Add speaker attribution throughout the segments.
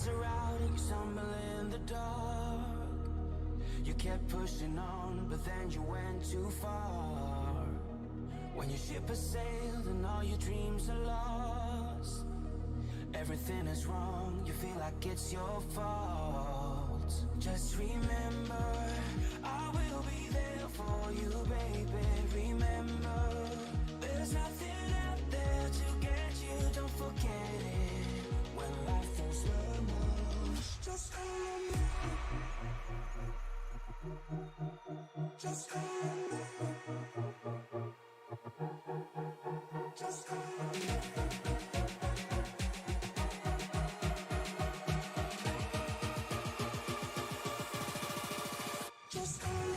Speaker 1: lights are out and you stumble in the dark. You kept pushing on, but then you went too far. When your ship has sailed and all your dreams are lost, everything is wrong, you feel like it's your fault. Just remember, I will be there for you, baby. Remember, there's nothing out there to get you, don't forget it. When life throws lemons, just call on me. Just call on me. Just call on me. Just call on me.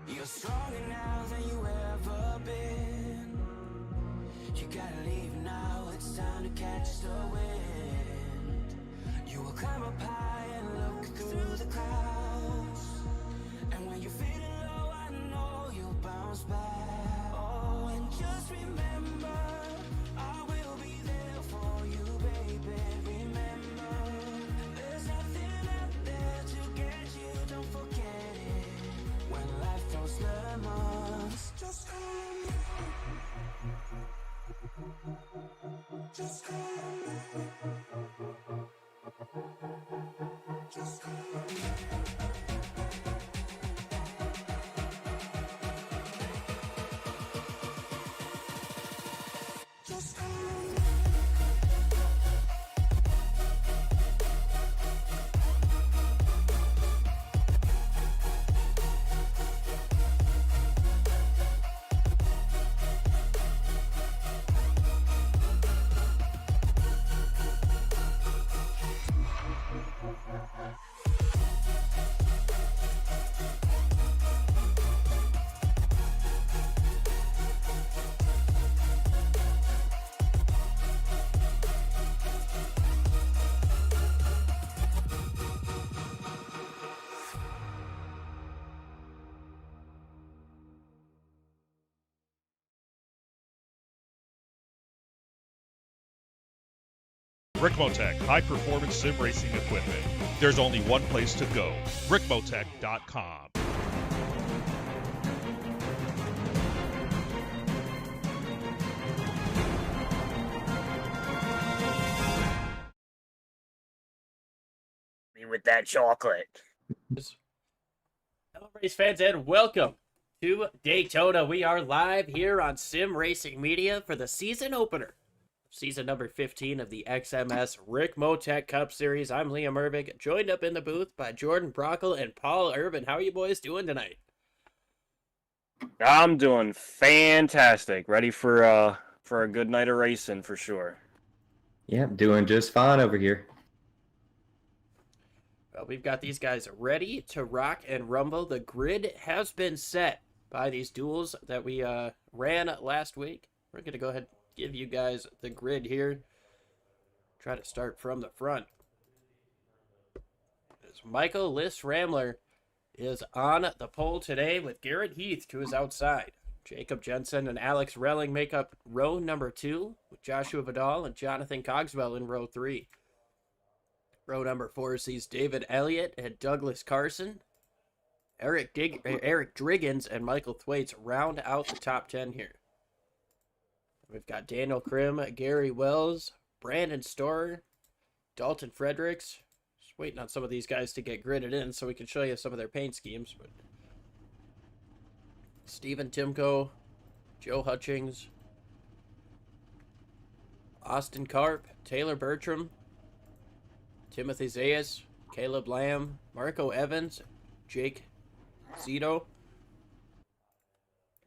Speaker 1: You're stronger now than you ever been. You gotta leave now, it's time to catch the wind. You will climb up high and look through the clouds. And when you're feeling low, I know you'll bounce back. Oh, and just remember, I will be there for you, baby. Remember, there's nothing out there to get you, don't forget it. When life throws lemons, just call on me. Just call on me. Just call on me. Just call on me.
Speaker 2: Ricmotech, high-performance sim racing equipment. There's only one place to go, ricmotech.com.
Speaker 3: Me with that chocolate.
Speaker 4: Hello, race fans, and welcome to Daytona. We are live here on Sim Racing Media for the season opener. Season number 15 of the XMS Ricmotech Cup Series. I'm Liam Irvig, joined up in the booth by Jordan Brockle and Paul Irvin. How are you boys doing tonight?
Speaker 3: I'm doing fantastic. Ready for a good night of racing for sure.
Speaker 5: Yeah, doing just fine over here.
Speaker 4: Well, we've got these guys ready to rock and rumble. The grid has been set by these duels that we ran last week. We're going to go ahead and give you guys the grid here. Try to start from the front. As Michael Liss-Ramler is on the pole today with Garrett Heath to his outside. Jacob Jensen and Alex Relling make up row number 2 with Joshua Vidal and Jonathan Cogswell in row 3. Row number 4 sees David Elliott and Douglas Carson. Eric Driggins and Michael Thwaites round out the top 10 here. We've got Daniel Krim, Gary Wells, Brandon Storer, Dalton Fredericks. Just waiting on some of these guys to get gridded in so we can show you some of their paint schemes. But Stephen Timko, Joe Hutchings, Austin Karp, Taylor Bertram, Timothy Zayas, Caleb Lamb, Marco Evans, Jake Zito,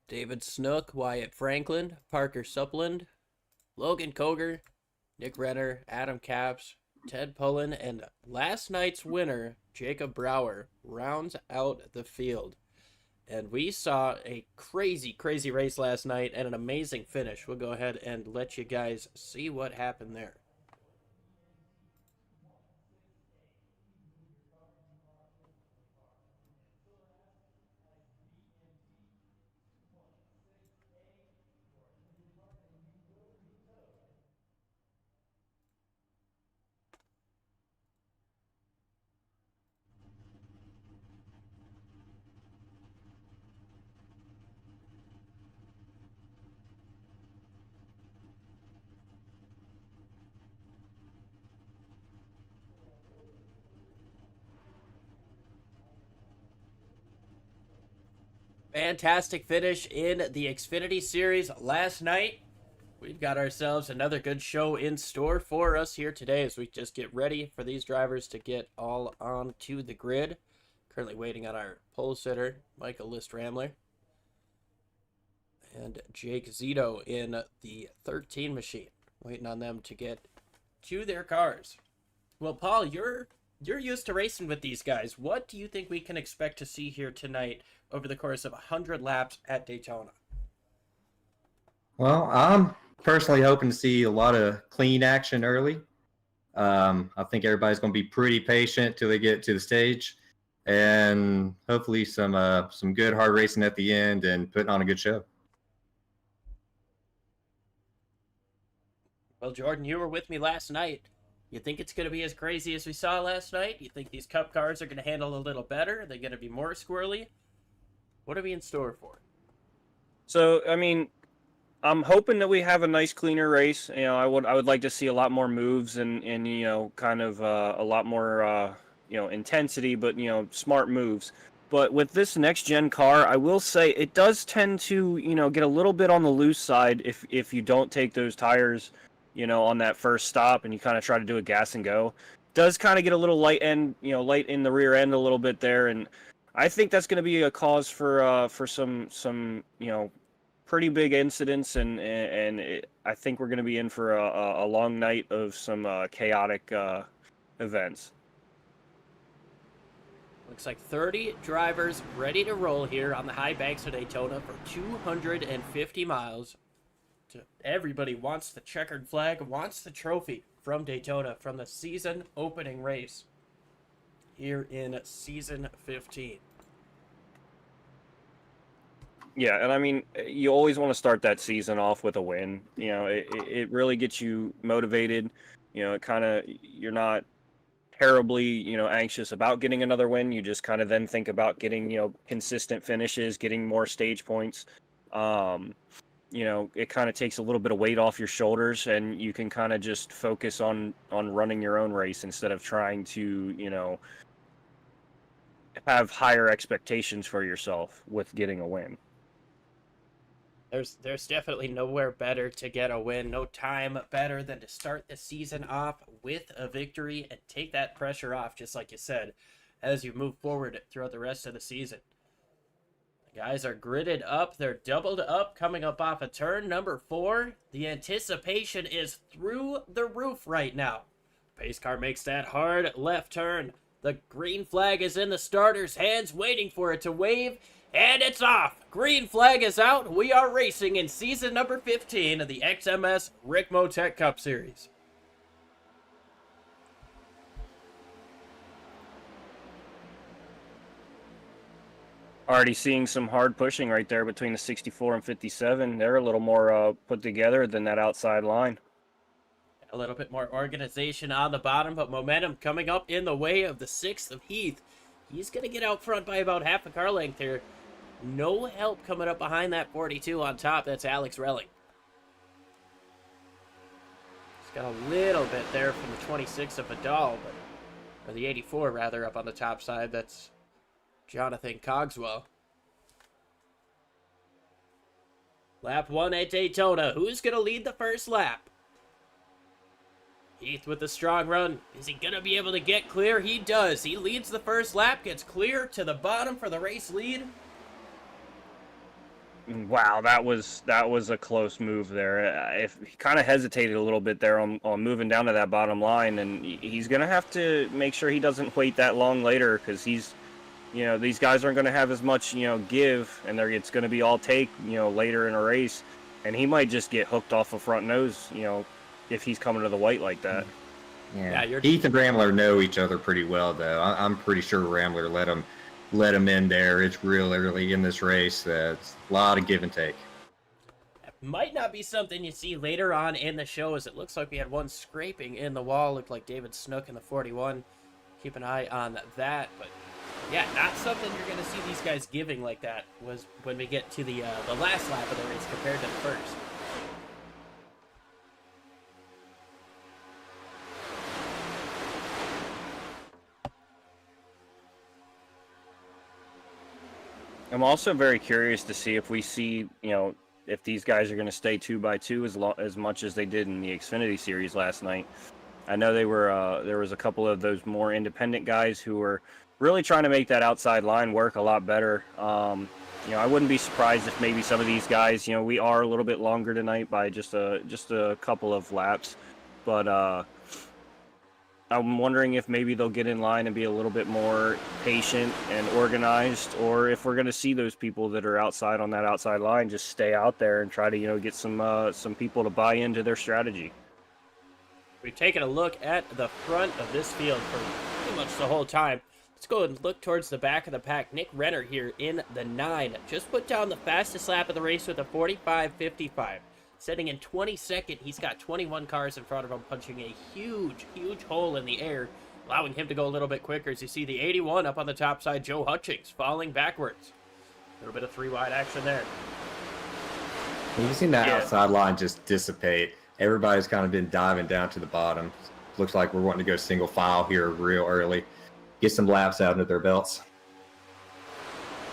Speaker 4: David Snook, Wyatt Franklin, Parker Supland, Logan Koger, Nick Renner, Adam Capps, Ted Pullen, and last night's winner, Jacob Brower, rounds out the field. And we saw a crazy, crazy race last night and an amazing finish. We'll go ahead and let you guys see what happened there. Fantastic finish in the Xfinity Series last night. We've got ourselves another good show in store for us here today as we just get ready for these drivers to get all onto the grid. Currently waiting on our pole sitter, Michael List-Ramler, and Jake Zito in the 13 machine. Waiting on them to get to their cars. Well, Paul, you're used to racing with these guys. What do you think we can expect to see here tonight over the course of 100 laps at Daytona?
Speaker 5: Well, I'm personally hoping to see a lot of clean action early. I think everybody's going to be pretty patient till they get to the stage, and hopefully some good hard racing at the end and putting on a good show.
Speaker 4: Well, Jordan, you were with me last night. You think it's going to be as crazy as we saw last night? You think these Cup cars are going to handle a little better? Are they going to be more squirrely? What are we in store for?
Speaker 3: So, I mean, I'm hoping that we have a nice, cleaner race. You know, I would like to see a lot more moves and you know, kind of a lot more you know, intensity, but you know, smart moves. But with this next gen car, I will say it does tend to, you know, get a little bit on the loose side if you don't take those tires, you know, on that first stop and you kind of try to do a gas and go. Does kind of get a little light end, you know, light in the rear end a little bit there, and I think that's going to be a cause for some you know, pretty big incidents, and I think we're going to be in for a long night of some chaotic events.
Speaker 4: Looks like 30 drivers ready to roll here on the high banks of Daytona for 250 miles. Everybody wants the checkered flag, wants the trophy from Daytona, from the season opening race here in season 15.
Speaker 3: Yeah, and I mean, you always want to start that season off with a win. You know, it really gets you motivated. You know, it kind of, you're not terribly, you know, anxious about getting another win. You just kind of then think about getting, you know, consistent finishes, getting more stage points. You know, it kind of takes a little bit of weight off your shoulders, and you can kind of just focus on running your own race instead of trying to, you know, have higher expectations for yourself with getting a win.
Speaker 4: There's definitely nowhere better to get a win. No time better than to start the season off with a victory and take that pressure off, just like you said, as you move forward throughout the rest of the season. The guys are gridded up. They're doubled up, coming up off of turn number 4. The anticipation is through the roof right now. Pace car makes that hard left turn. The green flag is in the starter's hands, waiting for it to wave. And it's off. Green flag is out. We are racing in season number 15 of the XMS Ricmotech Cup Series.
Speaker 3: Already seeing some hard pushing right there between the 64 and 57. They're a little more put together than that outside line.
Speaker 4: A little bit more organization on the bottom, but momentum coming up in the way of the 6th of Heath. He's going to get out front by about half a car length here. No help coming up behind that 42 on top. That's Alex Relling. He's got a little bit there from the 26 of Vidal, or the 84 rather, up on the top side. That's Jonathan Cogswell. Lap 1 at Daytona. Who's going to lead the first lap? Heath with the strong run. Is he going to be able to get clear? He does. He leads the first lap, gets clear to the bottom for the race lead.
Speaker 3: Wow, that was a close move there. If he kind of hesitated a little bit there on moving down to that bottom line, and he's gonna have to make sure he doesn't wait that long later, because these guys aren't gonna have as much give, and it's gonna be all take later in a race, and he might just get hooked off a front nose if he's coming to the white like that.
Speaker 5: Yeah, Heath and Ramler know each other pretty well, though. I'm pretty sure Ramler let him in there. It's real early in this race. It's a lot of give and take.
Speaker 4: That might not be something you see later on in the show, as it looks like we had one scraping in the wall. Looked like David Snook in the 41. Keep an eye on that. But yeah, not something you're going to see these guys giving like that was when we get to the last lap of the race compared to the first.
Speaker 3: I'm also very curious to see if we see, if these guys are going to stay 2x2 as much as they did in the Xfinity Series last night. I know there was a couple of those more independent guys who were really trying to make that outside line work a lot better. I wouldn't be surprised if maybe some of these guys, we are a little bit longer tonight by just a couple of laps, but I'm wondering if maybe they'll get in line and be a little bit more patient and organized, or if we're going to see those people that are outside on that outside line just stay out there and try to, get some people to buy into their strategy.
Speaker 4: We've taken a look at the front of this field for pretty much the whole time. Let's go and look towards the back of the pack. Nick Renner here in the 9 just put down the fastest lap of the race with a 45.55. Sitting in 22nd, he's got 21 cars in front of him, punching a huge, huge hole in the air, allowing him to go a little bit quicker. As you see the 81 up on the top side, Joe Hutchings falling backwards. A little bit of 3-wide action there.
Speaker 5: You've seen that outside line just dissipate. Everybody's kind of been diving down to the bottom. Looks like we're wanting to go single file here real early. Get some laps out under their belts.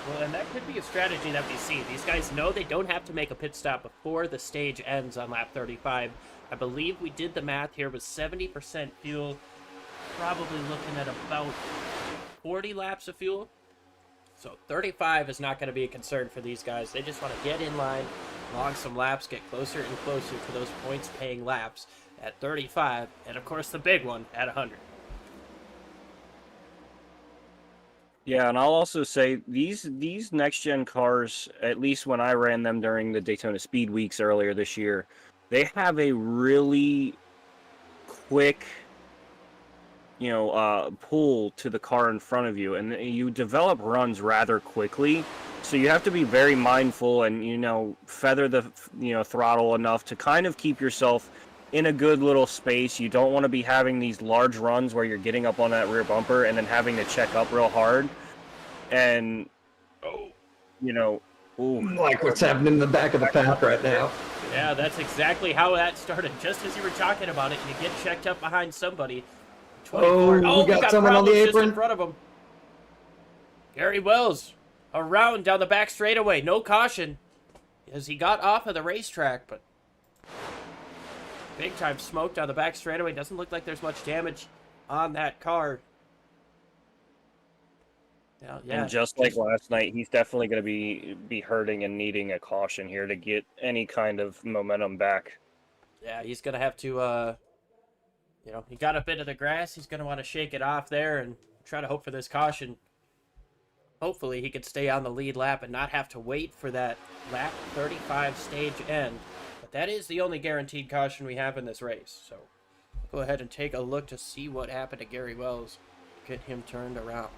Speaker 4: Well, and that could be a strategy that we see. These guys know they don't have to make a pit stop before the stage ends on lap 35. I believe we did the math here with 70% fuel. Probably looking at about 40 laps of fuel. So 35 is not going to be a concern for these guys. They just want to get in line, log some laps, get closer and closer to those points-paying laps at 35, and of course the big one at 100.
Speaker 3: Yeah, and I'll also say these next-gen cars, at least when I ran them during the Daytona Speed Weeks earlier this year, they have a really quick, pull to the car in front of you, and you develop runs rather quickly. So you have to be very mindful and, feather the, throttle enough to kind of keep yourself in a good little space. You don't want to be having these large runs where you're getting up on that rear bumper and then having to check up real hard. And,
Speaker 5: like what's happening in the back of the pack right now.
Speaker 4: Yeah, that's exactly how that started. Just as you were talking about it, you get checked up behind somebody.
Speaker 5: We got someone on the apron
Speaker 4: in front of him. Gary Wells around down the back straightaway. No caution as he got off of the racetrack, but big time smoke down the back straightaway. Doesn't look like there's much damage on that car. Yeah.
Speaker 3: And just like last night, he's definitely going to be hurting and needing a caution here to get any kind of momentum back.
Speaker 4: Yeah, he's going to have to, he got a bit of the grass. He's going to want to shake it off there and try to hope for this caution. Hopefully he could stay on the lead lap and not have to wait for that lap 35 stage end. But that is the only guaranteed caution we have in this race. So go ahead and take a look to see what happened to Gary Wells. Get him turned around.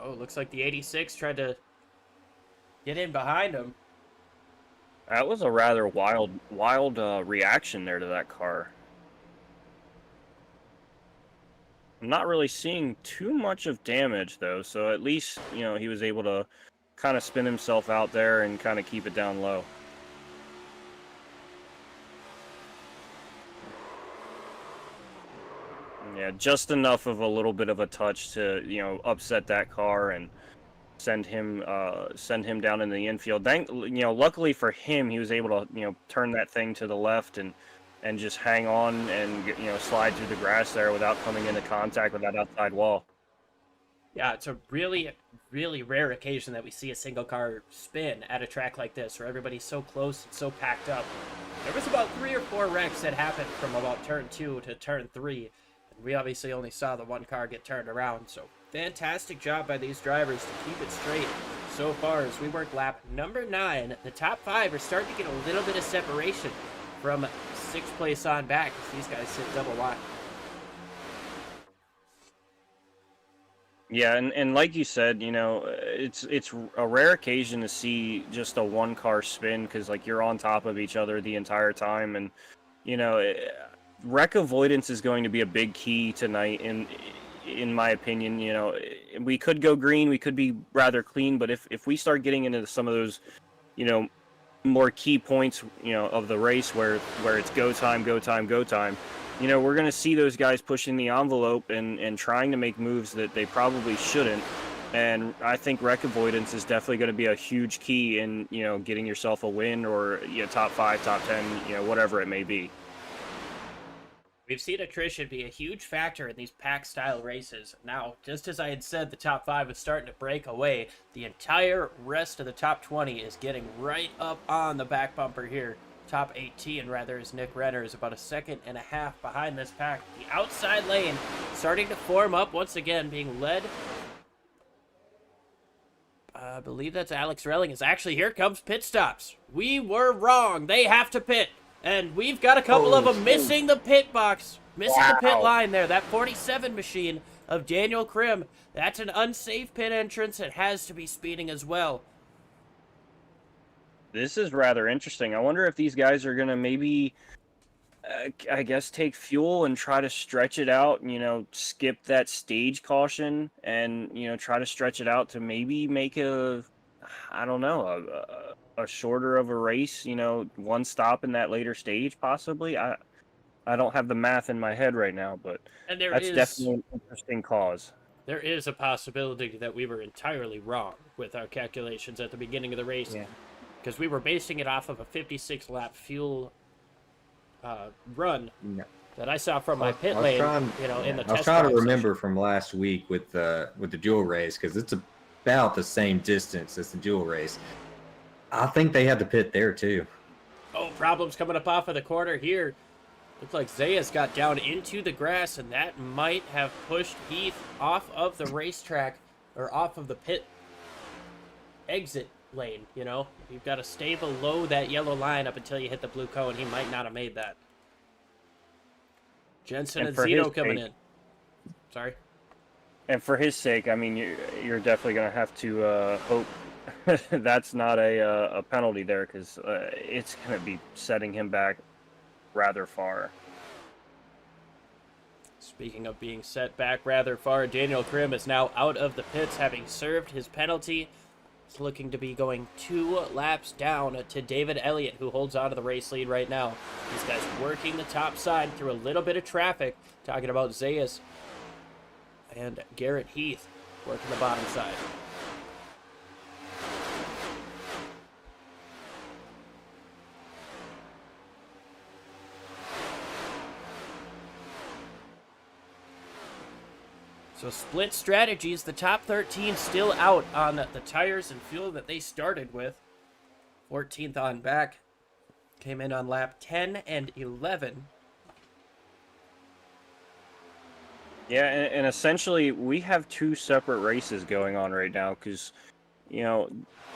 Speaker 4: Oh, looks like the 86 tried to get in behind him.
Speaker 3: That was a rather wild reaction there to that car. I'm not really seeing too much of damage, though, so at least, he was able to kind of spin himself out there and kind of keep it down low. Yeah, just enough of a little bit of a touch to, upset that car and send him down in the infield. Luckily for him, he was able to, turn that thing to the left and just hang on and, slide through the grass there without coming into contact with that outside wall.
Speaker 4: Yeah, it's a really, really rare occasion that we see a single car spin at a track like this, where everybody's so close and so packed up. There was about 3 or 4 wrecks that happened from about turn 2 to turn 3. And we obviously only saw the one car get turned around, so fantastic job by these drivers to keep it straight so far as we work lap number 9. The top 5 are starting to get a little bit of separation from 6th place on back as these guys sit double wide.
Speaker 3: Yeah, and like you said, it's a rare occasion to see just a one car spin because like you're on top of each other the entire time, and wreck avoidance is going to be a big key tonight. In my opinion, we could go green, we could be rather clean, but if we start getting into some of those, more key points, of the race where it's go time, we're going to see those guys pushing the envelope and trying to make moves that they probably shouldn't. And I think wreck avoidance is definitely going to be a huge key in, getting yourself a win or top 5, top 10, whatever it may be.
Speaker 4: We've seen attrition be a huge factor in these pack-style races. Now, just as I had said, the top 5 is starting to break away. The entire rest of the top 20 is getting right up on the back bumper here. Top 18, rather, as Nick Renner is about 1.5 seconds behind this pack. The outside lane starting to form up once again, being led. I believe that's Alex Relling. Is actually, here comes pit stops. We were wrong. They have to pit. And we've got a couple of them missing the pit box. Missing the pit line there. That 47 machine of Daniel Krim. That's an unsafe pit entrance. It has to be speeding as well.
Speaker 3: This is rather interesting. I wonder if these guys are going to maybe, I guess, take fuel and try to stretch it out, skip that stage caution and, try to stretch it out to maybe make a shorter of a race, one stop in that later stage, possibly. I don't have the math in my head right now, but that's definitely an interesting cause.
Speaker 4: There is a possibility that we were entirely wrong with our calculations at the beginning of the race.
Speaker 3: Yeah.
Speaker 4: Because we were basing it off of a 56-lap fuel run that I saw from my pit lane, in the test.
Speaker 5: I was trying to remember from last week with the dual race, because it's about the same distance as the dual race. I think they had to pit there too.
Speaker 4: Oh, problems coming up off of the corner here. Looks like Zayas got down into the grass, and that might have pushed Heath off of the racetrack or off of the pit exit lane. You've got to stay below that yellow line up until you hit the blue cone. He might not have made that. Jensen and Zito coming in. Sorry.
Speaker 3: And for his sake, I mean, you're definitely going to have to hope that's not a penalty there, because it's going to be setting him back rather far.
Speaker 4: Speaking of being set back rather far, Daniel Krim is now out of the pits, having served his penalty. He's looking to be going 2 laps down to David Elliott, who holds on to the race lead right now. These guys working the top side through a little bit of traffic, talking about Zayas and Garrett Heath working the bottom side. So split strategies, the top 13 still out on the tires and fuel that they started with. 14th on back, came in on lap 10 and 11.
Speaker 3: Yeah, and essentially we have 2 separate races going on right now, because,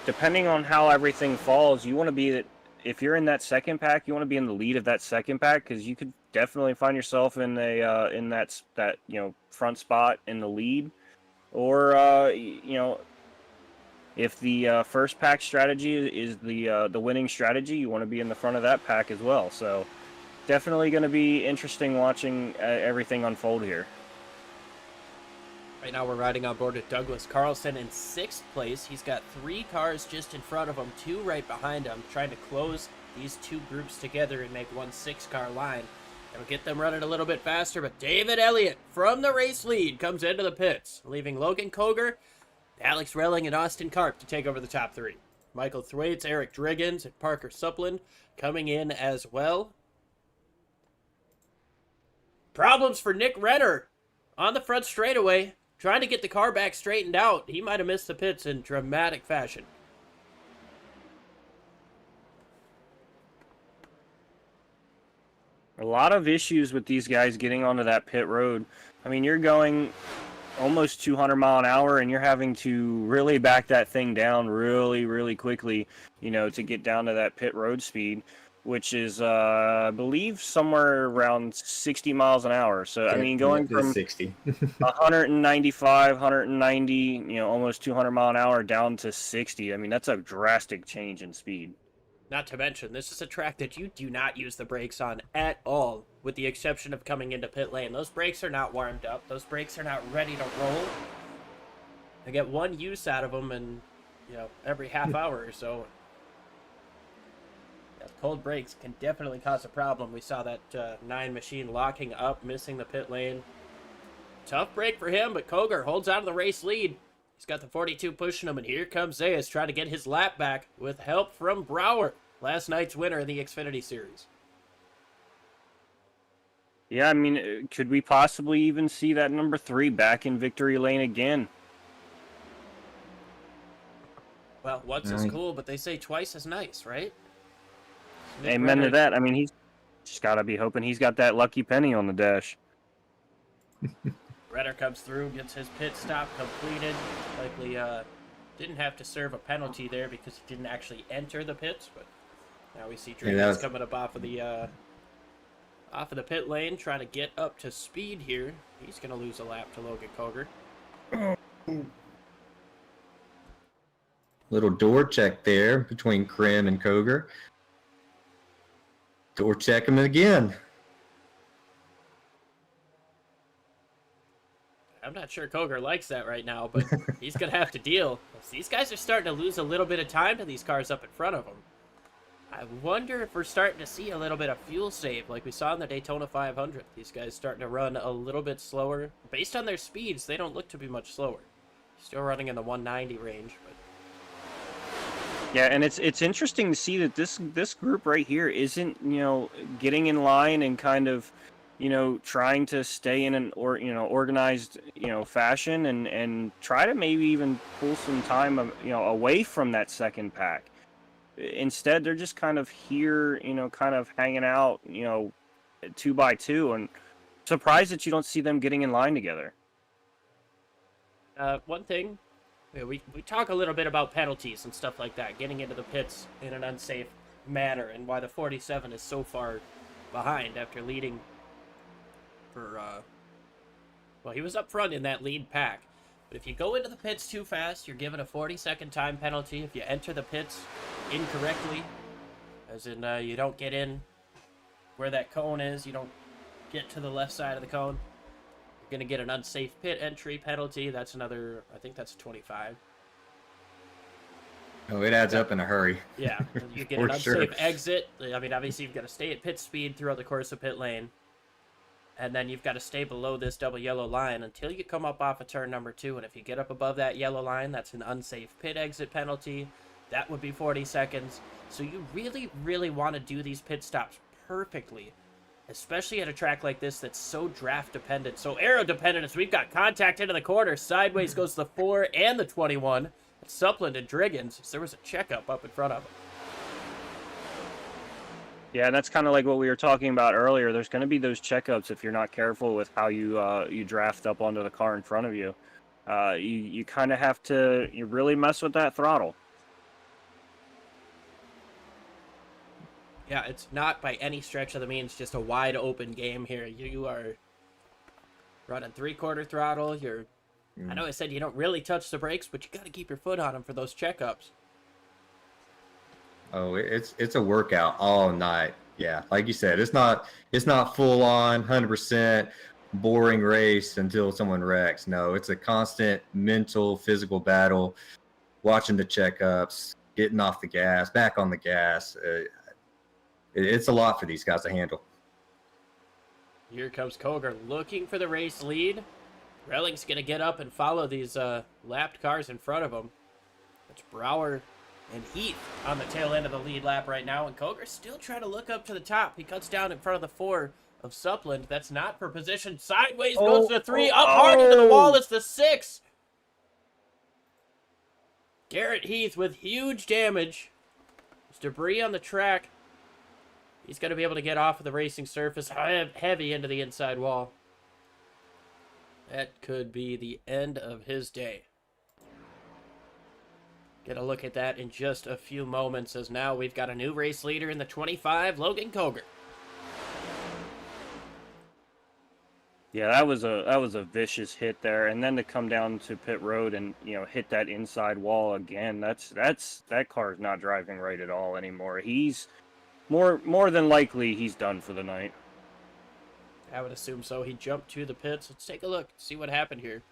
Speaker 3: depending on how everything falls, you want to be, if you're in that second pack, you want to be in the lead of that second pack, because you could definitely find yourself in that front spot in the lead, or if the first pack strategy is the winning strategy, you want to be in the front of that pack as well. So definitely going to be interesting watching everything unfold here.
Speaker 4: Right now we're riding on board with Douglas Carlson in 6th place. He's got 3 cars just in front of him, 2 right behind him, trying to close these 2 groups together and make one 6-car line. It'll get them running a little bit faster, but David Elliott from the race lead comes into the pits, leaving Logan Koger, Alex Relling, and Austin Karp to take over the top three. Michael Thwaites, Eric Driggins, and Parker Supland coming in as well. Problems for Nick Renner on the front straightaway, trying to get the car back straightened out. He might have missed the pits in dramatic fashion.
Speaker 3: A lot of issues with these guys getting onto that pit road. I mean, you're going almost 200 mile an hour and you're having to really back that thing down really, really quickly, you know, to get down to that pit road speed, which is, I believe, somewhere around 60 miles an hour. So, I mean, going from
Speaker 5: 60.
Speaker 3: 195, 190, you know, almost 200 mile an hour down to 60. I mean, that's a drastic change in speed.
Speaker 4: Not to mention, this is a track that you do not use the brakes on at all, with the exception of coming into pit lane. Those brakes are not warmed up. Those brakes are not ready to roll. I get one use out of them in, you know, every half hour or so. Yeah, cold brakes can definitely cause a problem. We saw that 9 machine locking up, missing the pit lane. Tough break for him, but Koger holds out of the race lead. He's got the 42 pushing him, and here comes Zayas trying to get his lap back with help from Brower, last night's winner in the Xfinity Series.
Speaker 3: Yeah, I mean, could we possibly even see that number 3 back in victory lane again?
Speaker 4: Well, once is cool, but they say twice as nice, right? Nick
Speaker 3: Amen
Speaker 4: Renner,
Speaker 3: to that. I mean, he's just got to be hoping he's got that lucky penny on the dash.
Speaker 4: Renner comes through, gets his pit stop completed. Likely didn't have to serve a penalty there because he didn't actually enter the pits, but now we see Driggins coming up off of the pit lane, trying to get up to speed here. He's going to lose a lap to Logan Koger.
Speaker 5: Little door check there between Krim and Koger. Door check him again.
Speaker 4: I'm not sure Koger likes that right now, but he's going to have to deal. These guys are starting to lose a little bit of time to these cars up in front of them. I wonder if we're starting to see a little bit of fuel save like we saw in the Daytona 500. These guys starting to run a little bit slower. Based on their speeds, they don't look to be much slower. Still running in the 190 range, but
Speaker 3: yeah, and it's interesting to see that this group right here isn't, you know, getting in line and kind of, you know, trying to stay in an organized, you know, fashion and try to maybe even pull some time, you know, away from that second pack. Instead, they're just kind of here, you know, kind of hanging out, you know, 2 by 2, and surprised that you don't see them getting in line together.
Speaker 4: one thing, we talk a little bit about penalties and stuff like that, getting into the pits in an unsafe manner, and why the 47 is so far behind after leading for, well, he was up front in that lead pack. But if you go into the pits too fast, you're given a 40-second time penalty. If you enter the pits incorrectly, as in you don't get in where that cone is, you don't get to the left side of the cone, you're going to get an unsafe pit entry penalty. That's another, I think that's 25.
Speaker 5: Oh, it adds up in a hurry.
Speaker 4: Yeah, you get an unsafe exit. I mean, obviously you've got to stay at pit speed throughout the course of pit lane. And then you've got to stay below this double yellow line until you come up off of turn number 2. And if you get up above that yellow line, that's an unsafe pit exit penalty. That would be 40 seconds. So you really, really want to do these pit stops perfectly, especially at a track like this that's so draft dependent, so aero dependent, as we've got contact into the corner. Sideways goes the 4 and the 21. It's Supland and Driggins. So there was a checkup up in front of him.
Speaker 3: Yeah, and that's kind of like what we were talking about earlier. There's going to be those checkups if you're not careful with how you draft up onto the car in front of you. You kind of have to really mess with that throttle.
Speaker 4: Yeah, it's not by any stretch of the means just a wide open game here. You are running 3/4 throttle. I know I said you don't really touch the brakes, but you got to keep your foot on them for those checkups.
Speaker 5: Oh, it's a workout all night. Yeah, like you said, it's not full on 100% boring race until someone wrecks. No, it's a constant mental, physical battle. Watching the checkups, getting off the gas, back on the gas. It's a lot for these guys to handle.
Speaker 4: Here comes Koger looking for the race lead. Relling's going to get up and follow these lapped cars in front of him. It's Brower and Heath on the tail end of the lead lap right now, and Koger's still trying to look up to the top. He cuts down in front of the 4 of Suppland. That's not for position. Sideways goes to the 3. Up hard into the wall is the 6. Garrett Heath with huge damage. There's debris on the track. He's going to be able to get off of the racing surface heavy into the inside wall. That could be the end of his day. Get a look at that in just a few moments, as now we've got a new race leader in the 25, Logan Koger.
Speaker 3: Yeah, that was a vicious hit there, and then to come down to pit road and hit that inside wall again. That car is not driving right at all anymore. He's more than likely he's done for the night.
Speaker 4: I would assume so. He jumped to the pits. Let's take a look, see what happened here.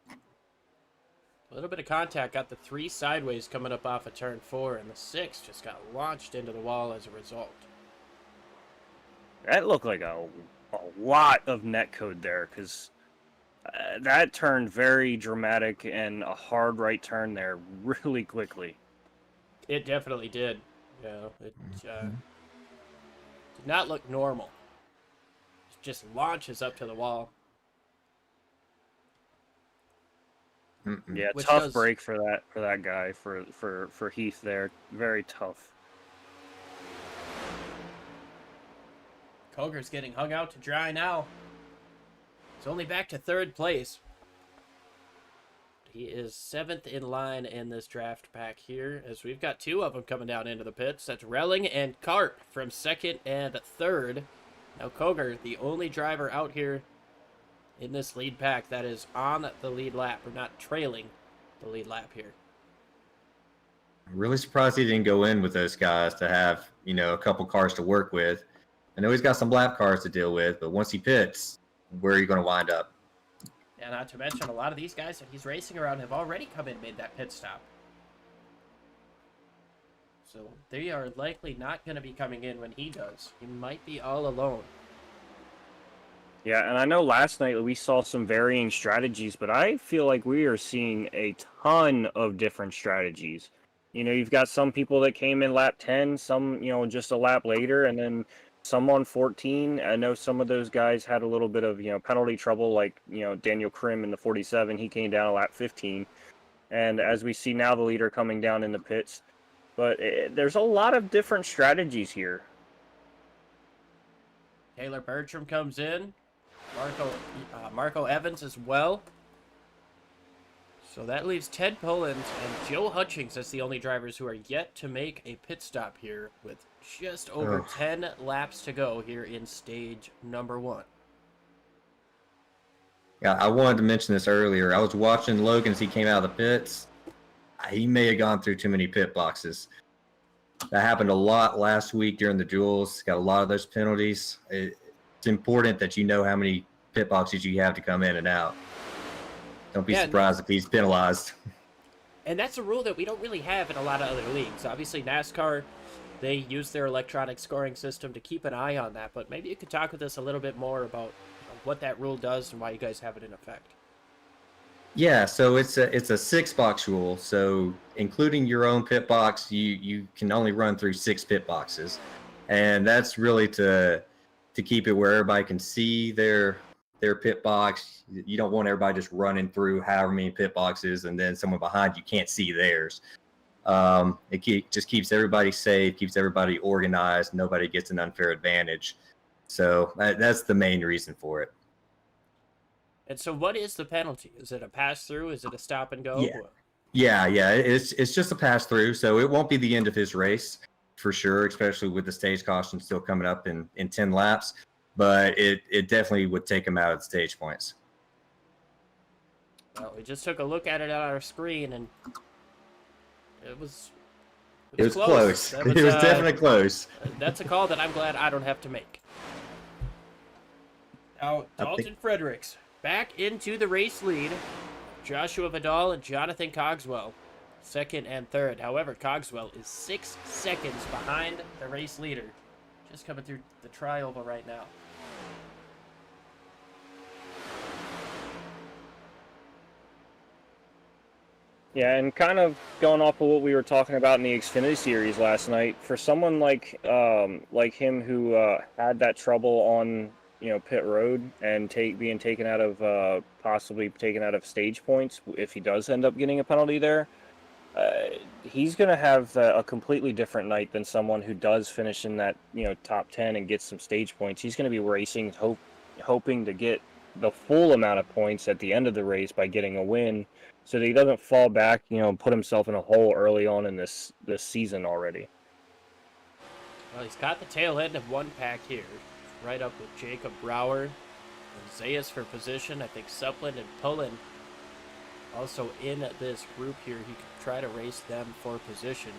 Speaker 4: A little bit of contact, got the 3 sideways coming up off of turn 4, and the 6 just got launched into the wall as a result.
Speaker 3: That looked like a lot of net code there, because that turned very dramatic and a hard right turn there really quickly.
Speaker 4: It definitely did. It did not look normal. It just launches up to the wall.
Speaker 3: Yeah,
Speaker 4: Which
Speaker 3: tough
Speaker 4: does...
Speaker 3: break for that guy, for Heath there. Very tough.
Speaker 4: Koger's getting hung out to dry now. He's only back to 3rd place. He is 7th in line in this draft pack here, as we've got 2 of them coming down into the pits. That's Relling and Karp from 2nd and 3rd. Now Koger, the only driver out here in this lead pack that is on the lead lap, or not trailing the lead lap here.
Speaker 5: I'm really surprised he didn't go in with those guys to have, a couple cars to work with. I know he's got some lap cars to deal with, but once he pits, where are you going to wind up?
Speaker 4: And not to mention, a lot of these guys that he's racing around have already come in and made that pit stop. So they are likely not going to be coming in when he does. He might be all alone.
Speaker 3: Yeah, and I know last night we saw some varying strategies, but I feel like we are seeing a ton of different strategies. You've got some people that came in lap 10, some, just a lap later, and then some on 14. I know some of those guys had a little bit of, penalty trouble, like, Daniel Krim in the 47. He came down at lap 15. And as we see now, the leader coming down in the pits. But there's a lot of different strategies here.
Speaker 4: Taylor Bertram comes in. Marco Evans as well. So that leaves Ted Pullins and Joe Hutchings as the only drivers who are yet to make a pit stop here, with just over 10 laps to go here in stage number 1.
Speaker 5: Yeah, I wanted to mention this earlier. I was watching Logan as he came out of the pits. He may have gone through too many pit boxes. That happened a lot last week during the duels. Got a lot of those penalties. It's important that you know how many pit boxes you have to come in and out. Don't be surprised if he's penalized.
Speaker 4: And that's a rule that we don't really have in a lot of other leagues. Obviously, NASCAR, they use their electronic scoring system to keep an eye on that. But maybe you could talk with us a little bit more about what that rule does and why you guys have it in effect.
Speaker 5: Yeah, so it's a 6-box rule. So including your own pit box, you can only run through 6 pit boxes, and that's really to keep it where everybody can see their pit box. You don't want everybody just running through however many pit boxes and then someone behind you can't see theirs. Just keeps everybody safe, keeps everybody organized. Nobody gets an unfair advantage. So that's the main reason for it.
Speaker 4: And so what is the penalty? Is it a pass-through? Is it a stop and go?
Speaker 5: Yeah. It's just a pass-through, so it won't be the end of his race for sure, especially with the stage caution still coming up in 10 laps. But it definitely would take him out of the stage points.
Speaker 4: Well, we just took a look at it on our screen, and it was
Speaker 5: close.
Speaker 4: It
Speaker 5: was definitely close.
Speaker 4: That's a call that I'm glad I don't have to make. Now, Dalton Fredericks back into the race lead. Joshua Vidal and Jonathan Cogswell, 2nd and 3rd. However, Cogswell is 6 seconds behind the race leader. Just coming through the tri-oval right now.
Speaker 3: Yeah, and kind of going off of what we were talking about in the Xfinity Series last night, for someone like him who had that trouble on pit road and being taken out of possibly taken out of stage points if he does end up getting a penalty there, he's going to have a completely different night than someone who does finish in that top 10 and gets some stage points. He's going to be racing hoping to get the full amount of points at the end of the race by getting a win, so that he doesn't fall back, and put himself in a hole early on in this season already.
Speaker 4: Well, he's got the tail end of one pack here, right up with Jacob Brower and Zayas for position. I think Supplin and Pullen also in this group here. He could try to race them for position.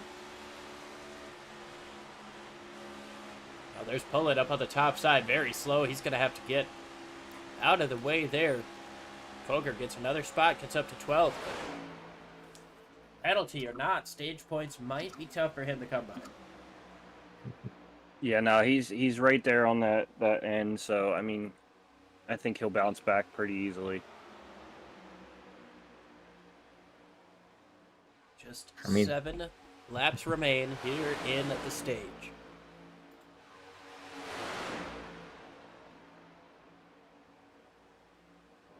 Speaker 4: Now there's Pullen up on the top side, very slow. He's going to have to get out of the way there. Foger gets another spot, gets up to 12th. Penalty or not, stage points might be tough for him to come by.
Speaker 3: Yeah, no, he's right there on that end. So I mean, I think he'll bounce back pretty easily.
Speaker 4: Just 7 laps remain here in the stage.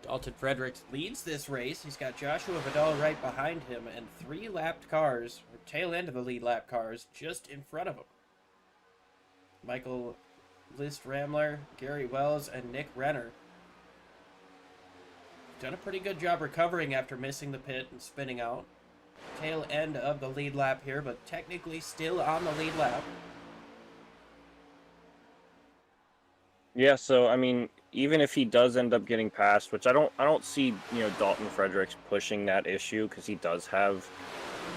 Speaker 4: Dalton Fredericks leads this race. He's got Joshua Vidal right behind him and 3 lapped cars, or tail end of the lead lap cars, just in front of him. Michael List-Ramler, Gary Wells, and Nick Renner. Done a pretty good job recovering after missing the pit and spinning out. Tail end of the lead lap here, but technically still on the lead lap.
Speaker 3: Yeah, so I mean, even if he does end up getting passed, which I don't see, Dalton Fredericks pushing that issue because he does have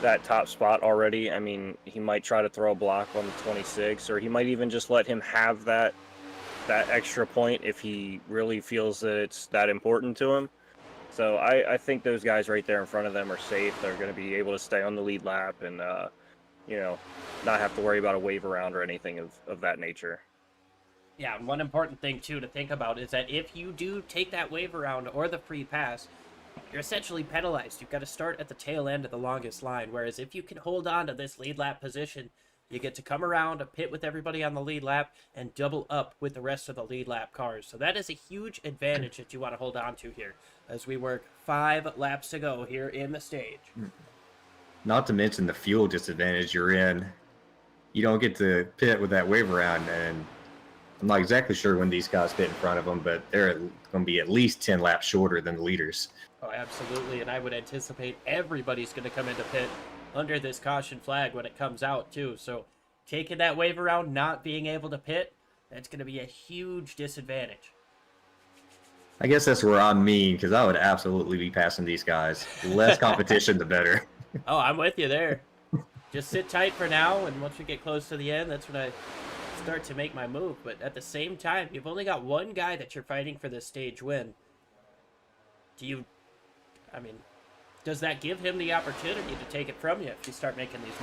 Speaker 3: that top spot already. I mean, he might try to throw a block on the 26, or he might even just let him have that extra point if he really feels that it's that important to him. So I think those guys right there in front of them are safe. They're going to be able to stay on the lead lap and not have to worry about a wave around or anything of that nature.
Speaker 4: Yeah, and one important thing, too, to think about is that if you do take that wave around or the free pass, you're essentially penalized. You've got to start at the tail end of the longest line, whereas if you can hold on to this lead lap position, you get to come around, pit with everybody on the lead lap, and double up with the rest of the lead lap cars. So that is a huge advantage that you want to hold on to here as we work 5 laps to go here in the stage.
Speaker 5: Not to mention the fuel disadvantage you're in. You don't get to pit with that wave around, and I'm not exactly sure when these guys pit in front of them, but they're going to be at least 10 laps shorter than the leaders.
Speaker 4: Oh, absolutely, and I would anticipate everybody's going to come into pit under this caution flag when it comes out, too. So taking that wave around, not being able to pit, that's going to be a huge disadvantage.
Speaker 5: I guess that's where I'm mean, because I would absolutely be passing these guys. The less competition, the better.
Speaker 4: Oh, I'm with you there. Just sit tight for now, and once we get close to the end, that's when I start to make my move. But at the same time, you've only got one guy that you're fighting for this stage win. Does that give him the opportunity to take it from you if you start making these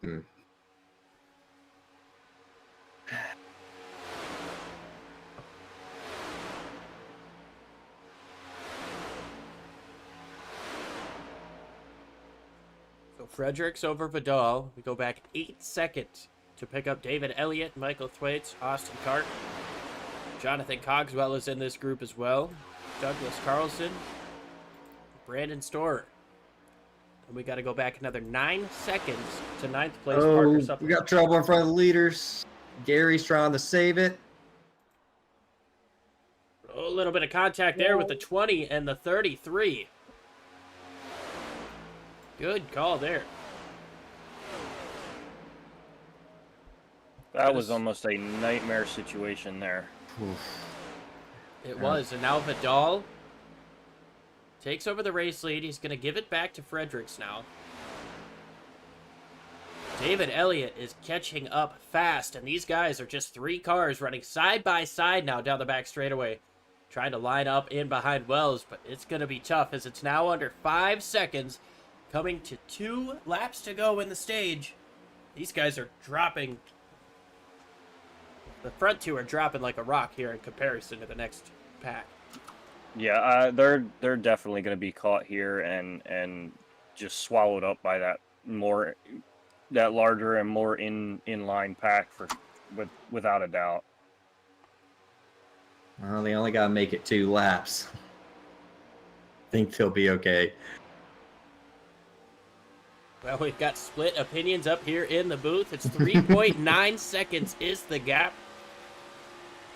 Speaker 4: moves? So Fredericks over Vidal. We go back 8 seconds to pick up David Elliott, Michael Thwaites, Austin Cart. Jonathan Cogswell is in this group as well. Douglas Carlson, Brandon Storer. And we got to go back another 9 seconds to 9th place. Parker Supplin.
Speaker 5: We got trouble in front of the leaders. Gary's trying to save it.
Speaker 4: Oh, a little bit of contact there with the 20 and the 33. Good call there.
Speaker 3: That was almost a nightmare situation there.
Speaker 4: It was, and now Vidal takes over the race lead. He's going to give it back to Fredericks now. David Elliott is catching up fast, and these guys are just 3 cars running side by side now down the back straightaway, trying to line up in behind Wells, but it's going to be tough as it's now under 5 seconds, coming to 2 laps to go in the stage. These guys are dropping. The front two are dropping like a rock here in comparison to the next pack.
Speaker 3: Yeah, they're definitely going to be caught here and just swallowed up by that larger and more in line pack without a doubt.
Speaker 5: Well, they only got to make it 2 laps. I think they'll be okay.
Speaker 4: Well, we've got split opinions up here in the booth. It's 3.9 seconds is the gap.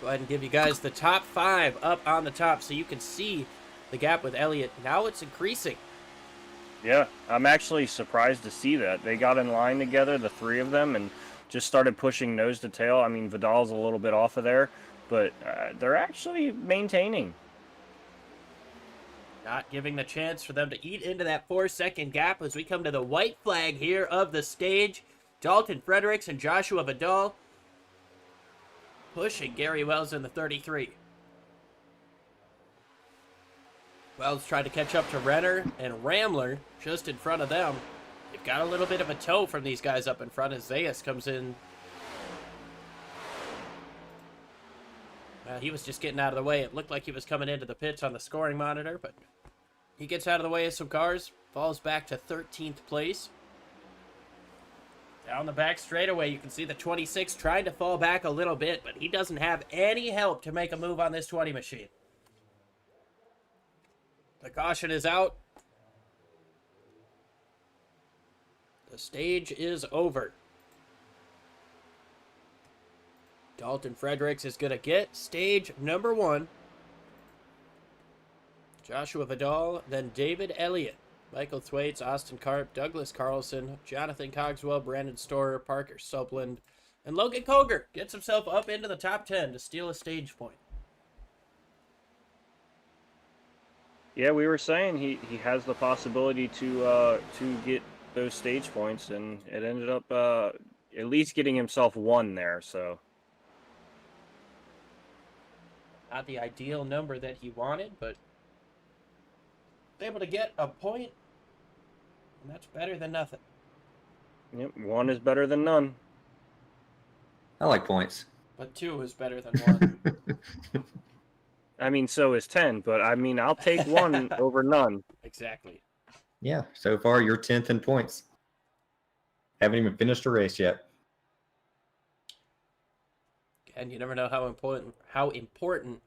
Speaker 4: Go ahead and give you guys the top 5 up on the top so you can see the gap with Elliott. Now it's increasing.
Speaker 3: Yeah, I'm actually surprised to see that. They got in line together, the 3 of them, and just started pushing nose to tail. I mean, Vidal's a little bit off of there, but they're actually maintaining.
Speaker 4: Not giving the chance for them to eat into that 4-second gap as we come to the white flag here of the stage. Dalton Fredericks and Joshua Vidal pushing Gary Wells in the 33. Wells tried to catch up to Renner and Ramler just in front of them. They've got a little bit of a tow from these guys up in front as Zayas comes in. He was just getting out of the way. It looked like he was coming into the pits on the scoring monitor, but he gets out of the way of some cars, falls back to 13th place. Down the back straightaway, you can see the 26 trying to fall back a little bit, but he doesn't have any help to make a move on this 20 machine. The caution is out. The stage is over. Dalton Fredericks is going to get stage number 1. Joshua Vidal, then David Elliott, Michael Thwaites, Austin Karp, Douglas Carlson, Jonathan Cogswell, Brandon Storer, Parker Supland, and Logan Koger gets himself up into the top 10 to steal a stage point.
Speaker 3: Yeah, we were saying he has the possibility to get those stage points, and it ended up at least getting himself 1 there. So
Speaker 4: not the ideal number that he wanted, but able to get a point, and that's better than nothing.
Speaker 3: Yep, 1 is better than none.
Speaker 5: I like points.
Speaker 4: But 2 is better than 1.
Speaker 3: I mean, so is 10, but I mean, I'll take 1 over none.
Speaker 4: Exactly.
Speaker 5: Yeah, so far you're 10th in points. Haven't even finished a race yet.
Speaker 4: And you never know how important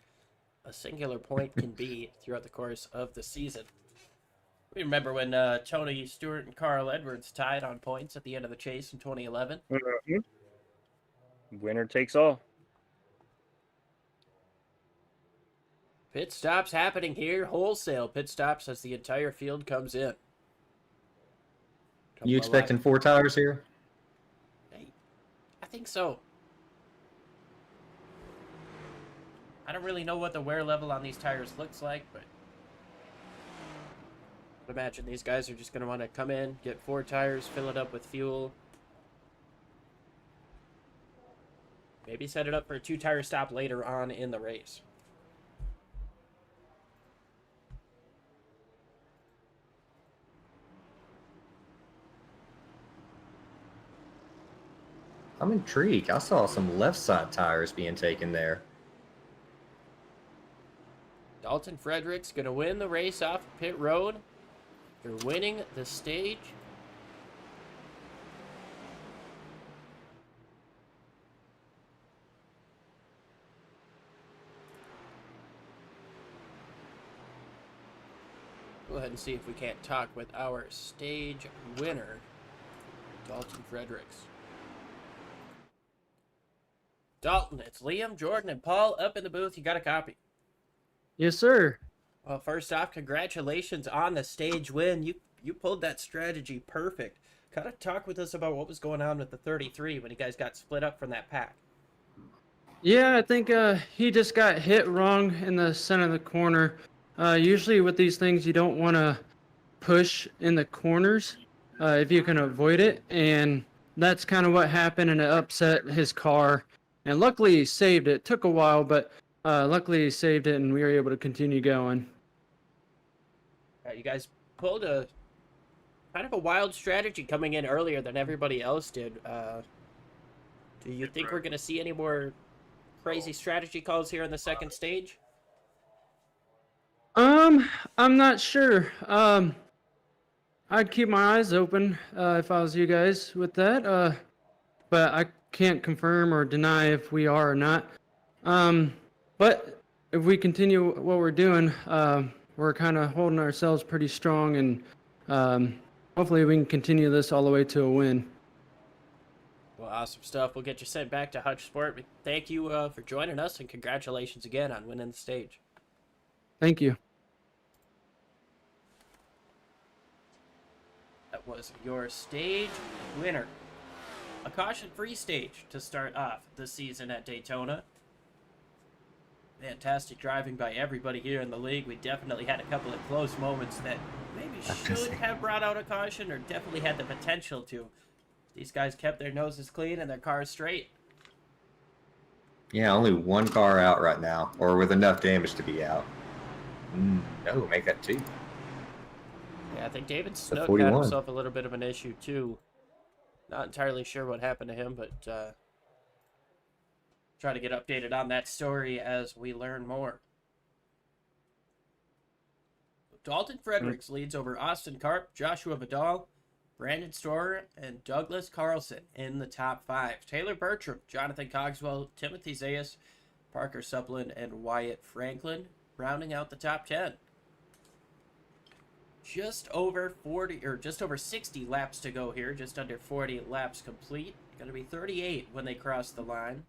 Speaker 4: a singular point can be throughout the course of the season. We remember when Tony Stewart and Carl Edwards tied on points at the end of the chase in 2011.
Speaker 3: Winner takes all.
Speaker 4: Pit stops happening here. Wholesale pit stops as the entire field comes in.
Speaker 5: You expecting 4 tires here?
Speaker 4: Hey, I think so. I don't really know what the wear level on these tires looks like, but I'd imagine these guys are just going to want to come in, get 4 tires, fill it up with fuel. Maybe set it up for a 2-tire stop later on in the race.
Speaker 5: I'm intrigued. I saw some left side tires being taken there.
Speaker 4: Dalton Fredericks going to win the race off pit road. They're winning the stage. Go ahead and see if we can't talk with our stage winner, Dalton Fredericks. Dalton, it's Liam, Jordan, and Paul up in the booth. You got a copy?
Speaker 6: Yes, sir.
Speaker 4: Well, first off, congratulations on the stage win. You pulled that strategy perfect. Kind of talk with us about what was going on with the 33 when you guys got split up from that pack.
Speaker 6: Yeah, I think he just got hit wrong in the center of the corner. Usually with these things, you don't want to push in the corners if you can avoid it. And that's kind of what happened, and it upset his car. And luckily he saved it. It took a while, but luckily he saved it, and we were able to continue going.
Speaker 4: You guys pulled a kind of a wild strategy coming in earlier than everybody else did. Do you think we're going to see any more crazy strategy calls here in the second stage?
Speaker 6: I'm not sure. I'd keep my eyes open if I was you guys with that. But I can't confirm or deny if we are or not. But if we continue what we're doing, we're kind of holding ourselves pretty strong, and hopefully we can continue this all the way to a win.
Speaker 4: Well, awesome stuff. We'll get you sent back to Hutch Sport. Thank you for joining us, and congratulations again on winning the stage.
Speaker 6: Thank you.
Speaker 4: That was your stage winner. A caution-free stage to start off the season at Daytona. Fantastic driving by everybody here in the league. We definitely had a couple of close moments that maybe should have brought out a caution, or definitely had the potential to. These guys kept their noses clean and their cars straight.
Speaker 5: Yeah, only one car out right now, or with enough damage to be out. No, make that 2.
Speaker 4: Yeah, I think David Snook got
Speaker 5: 41.
Speaker 4: himself a little bit of an issue too. Not entirely sure what happened to him, but try to get updated on that story as we learn more. Dalton Fredericks leads over Austin Karp, Joshua Vidal, Brandon Storer, and Douglas Carlson in the top 5. Taylor Bertram, Jonathan Cogswell, Timothy Zayas, Parker Supplin, and Wyatt Franklin rounding out the top 10. Just over 40, or just over 60 laps to go here. Just under 40 laps complete. Going to be 38 when they cross the line.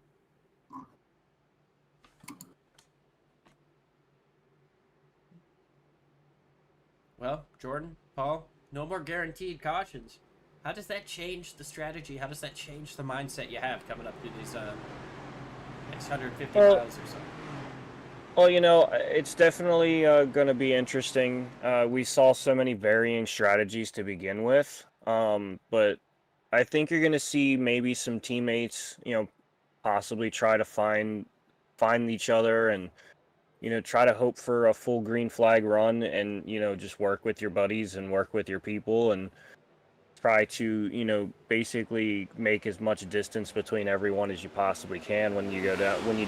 Speaker 4: Well, Jordan, Paul, no more guaranteed cautions. How does that change the strategy? How does that change the mindset you have coming up through these next 150 miles or so?
Speaker 3: Well, it's definitely going to be interesting. We saw so many varying strategies to begin with, but I think you're going to see maybe some teammates, possibly try to find each other and, try to hope for a full green flag run and, just work with your buddies and work with your people and try to, basically make as much distance between everyone as you possibly can when you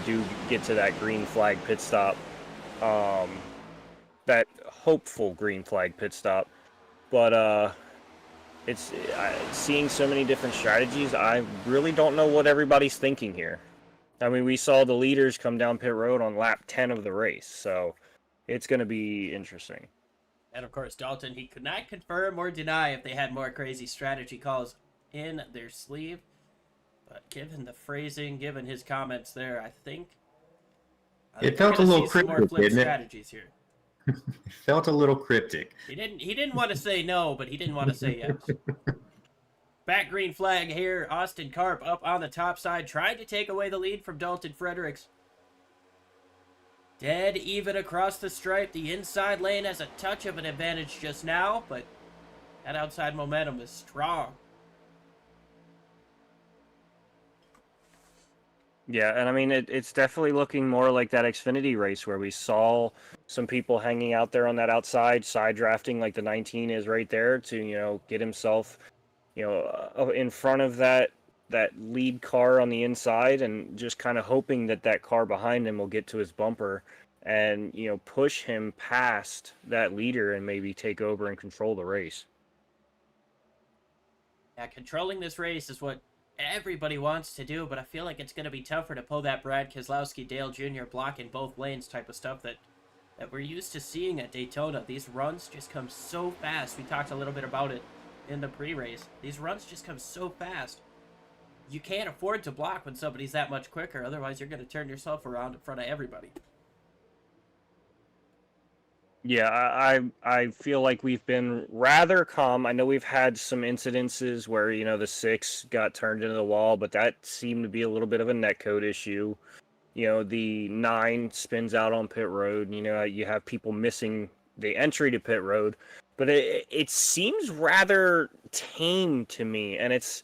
Speaker 3: do get to that green flag pit stop, that hopeful green flag pit stop. But it's seeing so many different strategies. I really don't know what everybody's thinking here. I mean, we saw the leaders come down pit road on lap 10 of the race, so it's going to be interesting.
Speaker 4: And of course, Dalton, he could not confirm or deny if they had more crazy strategy calls in their sleeve. But given the phrasing, given his comments there, I think
Speaker 5: it felt a little cryptic, didn't it?
Speaker 4: Strategies here.
Speaker 5: It felt a little cryptic.
Speaker 4: He didn't want to say no, but he didn't want to say yes. Back green flag here. Austin Karp up on the top side, trying to take away the lead from Dalton Fredericks. Dead even across the stripe. The inside lane has a touch of an advantage just now, but that outside momentum is strong.
Speaker 3: Yeah, and I mean, it's definitely looking more like that Xfinity race where we saw some people hanging out there on that outside, side drafting like the 19 is right there to, get himself, in front of that lead car on the inside and just kind of hoping that car behind him will get to his bumper and, push him past that leader and maybe take over and control the race.
Speaker 4: Yeah, controlling this race is what everybody wants to do, but I feel like it's going to be tougher to pull that Brad Keselowski, Dale Jr. blocking both lanes type of stuff that we're used to seeing at Daytona. These runs just come so fast. We talked a little bit about it in the pre-race. These runs just come so fast. You can't afford to block when somebody's that much quicker, otherwise you're going to turn yourself around in front of everybody.
Speaker 3: Yeah, I feel like we've been rather calm. I know we've had some incidences where, the 6 got turned into the wall, but that seemed to be a little bit of a netcode issue. The 9 spins out on pit road. You have people missing the entry to pit road, but it seems rather tame to me, and it's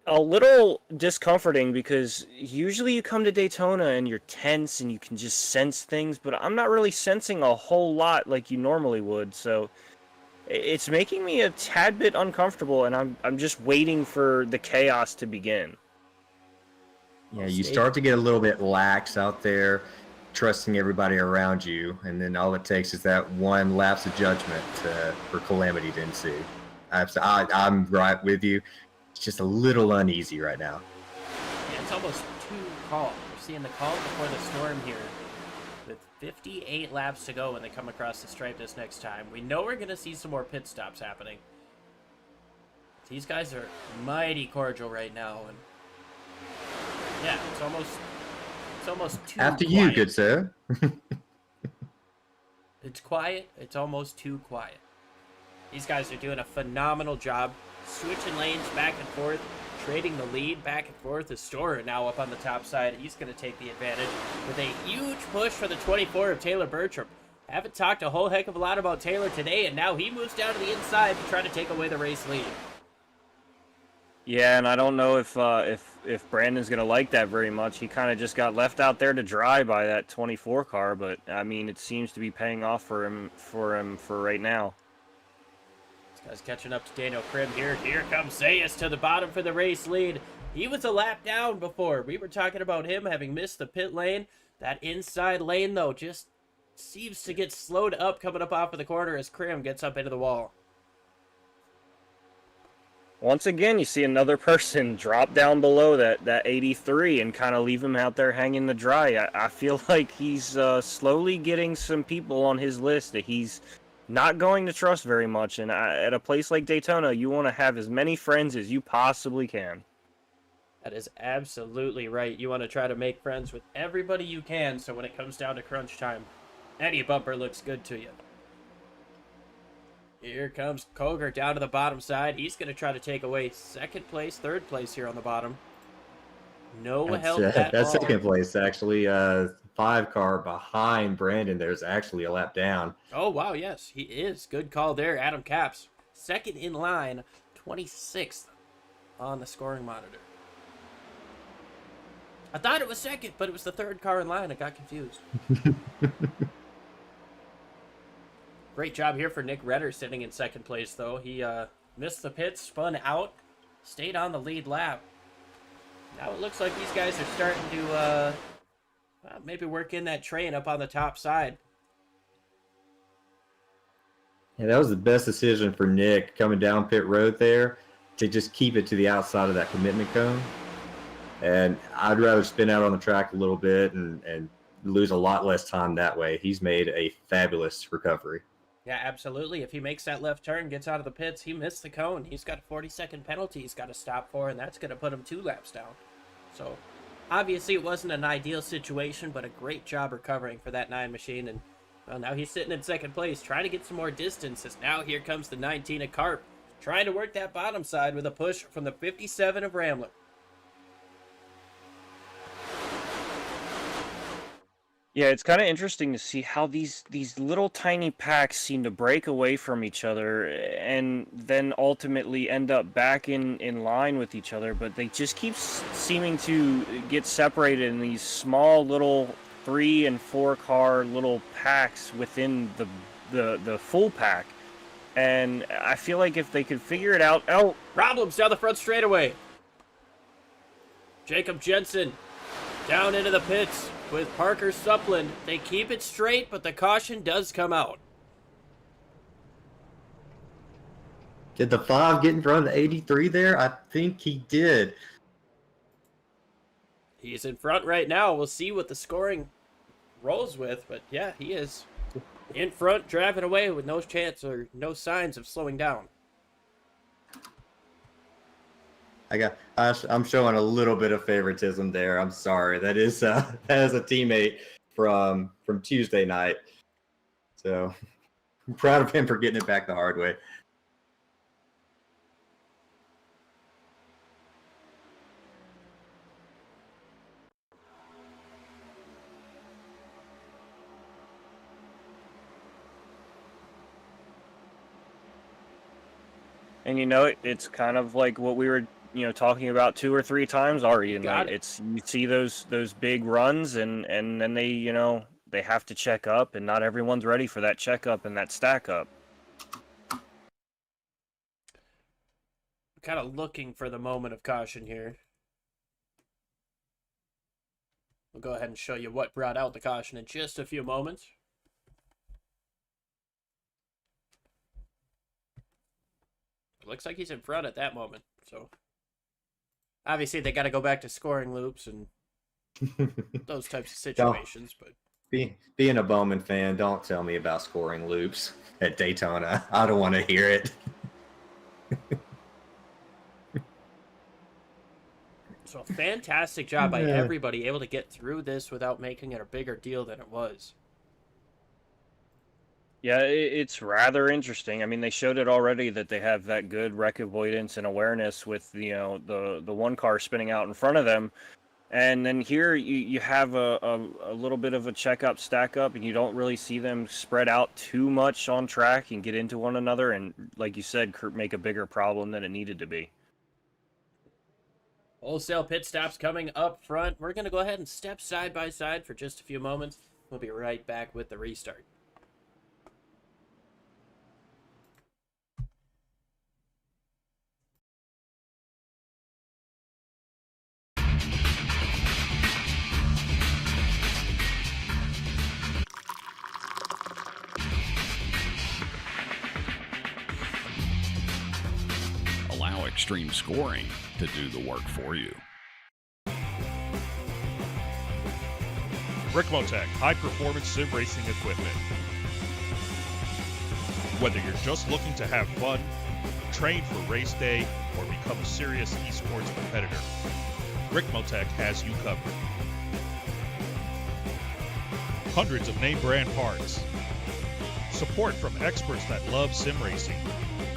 Speaker 3: a little discomforting because usually you come to Daytona and you're tense and you can just sense things, but I'm not really sensing a whole lot like you normally would. So it's making me a tad bit uncomfortable, and I'm just waiting for the chaos to begin.
Speaker 5: Yeah, you start to get a little bit lax out there, trusting everybody around you, and then all it takes is that one lapse of judgment for calamity to ensue. I'm right with you. It's just a little uneasy right now.
Speaker 4: Yeah, it's almost too calm. We're seeing the calm before the storm here. With 58 laps to go when they come across the stripe this next time. We know we're going to see some more pit stops happening. These guys are mighty cordial right now. And yeah, it's almost too
Speaker 5: After
Speaker 4: quiet.
Speaker 5: you, good sir.
Speaker 4: It's quiet. It's almost too quiet. These guys are doing a phenomenal job switching lanes back and forth, trading the lead back and forth. The Storer now up on the top side. He's going to take the advantage with a huge push for the 24 of Taylor Bertram. Haven't talked a whole heck of a lot about Taylor today, and now he moves down to the inside to try to take away the race lead.
Speaker 3: Yeah, and I don't know if Brandon's gonna like that very much. He kind of just got left out there to dry by that 24 car, but I mean, it seems to be paying off for him for right now.
Speaker 4: This guy's catching up to Daniel Krim here. Here comes Zayas to the bottom for the race lead. He was a lap down before. We were talking about him having missed the pit lane. That inside lane, though, just seems to get slowed up coming up off of the corner as Krim gets up into the wall.
Speaker 3: Once again, you see another person drop down below that 83 and kind of leave him out there hanging to dry. I feel like he's slowly getting some people on his list that he's not going to trust very much. And at a place like Daytona, you want to have as many friends as you possibly can.
Speaker 4: That is absolutely right. You want to try to make friends with everybody you can, so when it comes down to crunch time, any bumper looks good to you. Here comes Koger down to the bottom side. He's going to try to take away second place, third place here on the bottom. No help at
Speaker 5: That's
Speaker 4: all.
Speaker 5: second place, actually. 5 car behind Brandon. There's actually a lap down.
Speaker 4: Oh, wow, yes, he is. Good call there, Adam Capps. Second in line, 26th on the scoring monitor. I thought it was second, but it was the third car in line. I got confused. Great job here for Nick Redder sitting in second place, though. He missed the pits, spun out, stayed on the lead lap. Now it looks like these guys are starting to maybe work in that train up on the top side.
Speaker 5: Yeah, that was the best decision for Nick coming down pit road there to just keep it to the outside of that commitment cone. And I'd rather spin out on the track a little bit and lose a lot less time that way. He's made a fabulous recovery.
Speaker 4: Yeah, absolutely. If he makes that left turn, gets out of the pits, he missed the cone. He's got a 40-second penalty he's got to stop for, and that's going to put him 2 laps down. So, obviously, it wasn't an ideal situation, but a great job recovering for that 9 machine. And, well, now he's sitting in second place, trying to get some more distance, as now here comes the 19 of Carp, trying to work that bottom side with a push from the 57 of Ramler.
Speaker 3: Yeah, it's kind of interesting to see how these little tiny packs seem to break away from each other and then ultimately end up back in line with each other, but they just keep seeming to get separated in these small little 3 and 4 car little packs within the full pack. And I feel like if they could figure it out... Oh!
Speaker 4: Problems down the front straightaway. Jacob Jensen down into the pits with Parker Supland. They keep it straight, but the caution does come out.
Speaker 5: Did the 5 get in front of the 83 there? I think he did.
Speaker 4: He's in front right now. We'll see what the scoring rolls with, but yeah, he is in front, driving away with no chance or no signs of slowing down.
Speaker 5: I'm showing a little bit of favoritism there. I'm sorry. That is a teammate from Tuesday night. So I'm proud of him for getting it back the hard way.
Speaker 3: And you know, it's kind of like what we were, talking about 2 or 3 times already tonight. It's you see those big runs, and then they, they have to check up, and not everyone's ready for that checkup and that stack up.
Speaker 4: kind of looking for the moment of caution here. We'll go ahead and show you what brought out the caution in just a few moments. It looks like he's in front at that moment. So obviously they got to go back to scoring loops and those types of situations. But
Speaker 5: being a Bowman fan, don't tell me about scoring loops at Daytona. I don't want to hear it.
Speaker 4: So a fantastic job by everybody, able to get through this without making it a bigger deal than it was.
Speaker 3: Yeah, it's rather interesting. I mean, they showed it already that they have that good wreck avoidance and awareness with the one car spinning out in front of them, and then here you have a little bit of a check-up, stack-up, and you don't really see them spread out too much on track and get into one another, and like you said, make a bigger problem than it needed to be.
Speaker 4: Wholesale pit stops coming up front. We're going to go ahead and step side by side for just a few moments. We'll be right back with the restart.
Speaker 7: Allow Extreme Scoring to do the work for you.
Speaker 2: Ricmotech high-performance sim racing equipment. Whether you're just looking to have fun, train for race day, or become a serious esports competitor, Ricmotech has you covered. Hundreds of name brand parts. Support from experts that love sim racing.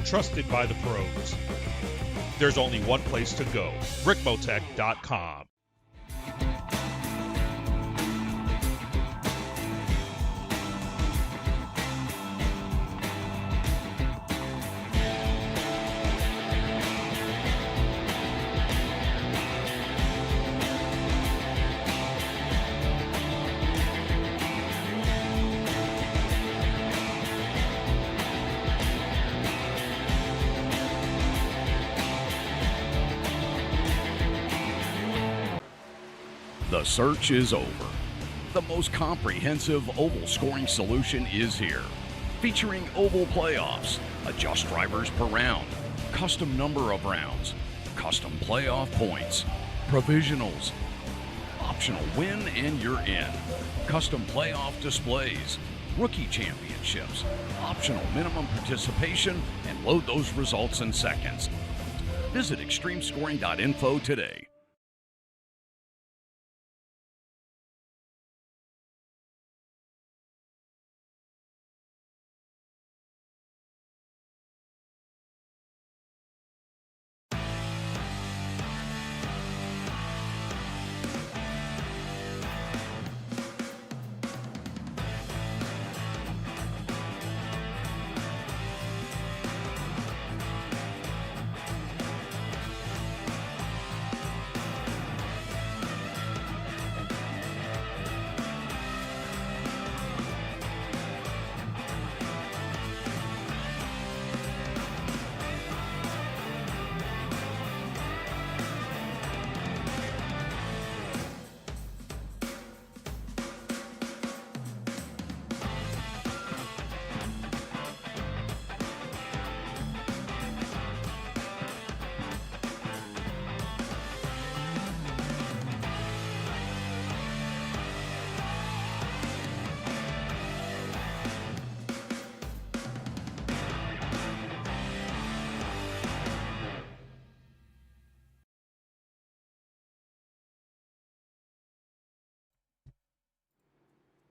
Speaker 2: Trusted by the pros. There's only one place to go, ricmotech.com.
Speaker 7: The search is over. The most comprehensive oval scoring solution is here. Featuring oval playoffs, adjust drivers per round, custom number of rounds, custom playoff points, provisionals, optional win and you're in, custom playoff displays, rookie championships, optional minimum participation, and load those results in seconds. Visit extremescoring.info today.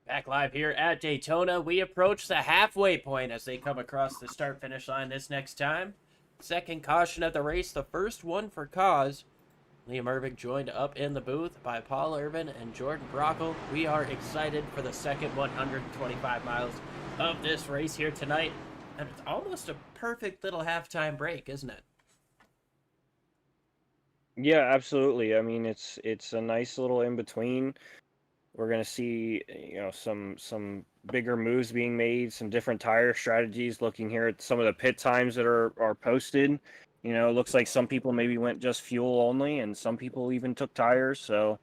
Speaker 4: Back live here at Daytona, we approach the halfway point as they come across the start-finish line this next time. Second caution of the race, the first one for cause. Liam Irving joined up in the booth by Paul Irvin and Jordan Brockle. We are excited for the second 125 miles of this race here tonight. And it's almost a perfect little halftime break, isn't it?
Speaker 3: Yeah, absolutely. I mean, it's a nice little in between. We're going to see, some bigger moves being made, some different tire strategies. Looking here at some of the pit times that are posted, You know, it looks like some people maybe went just fuel only, and some people even took tires, so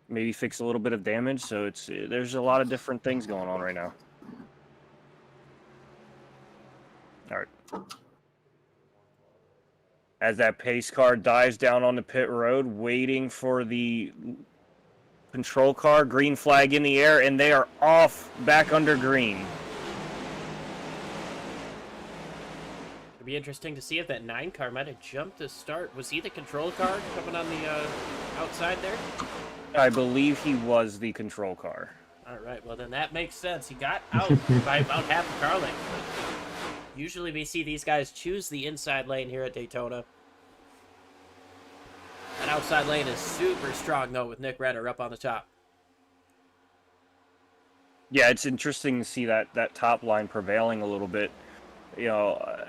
Speaker 3: maybe fix a little bit of damage. So there's a lot of different things going on right now. All right. As that pace car dives down on the pit road, waiting for the control car, green flag in the air, and they are off back under green.
Speaker 4: It'd be interesting to see if that 9 car might have jumped to start. Was he the control car coming on the outside there?
Speaker 3: I believe he was the control car.
Speaker 4: All right, well then that makes sense. He got out by about half a car length. Usually we see these guys choose the inside lane here at Daytona. That outside lane is super strong, though, with Nick Renner up on the top.
Speaker 3: Yeah, it's interesting to see that top line prevailing a little bit. You know,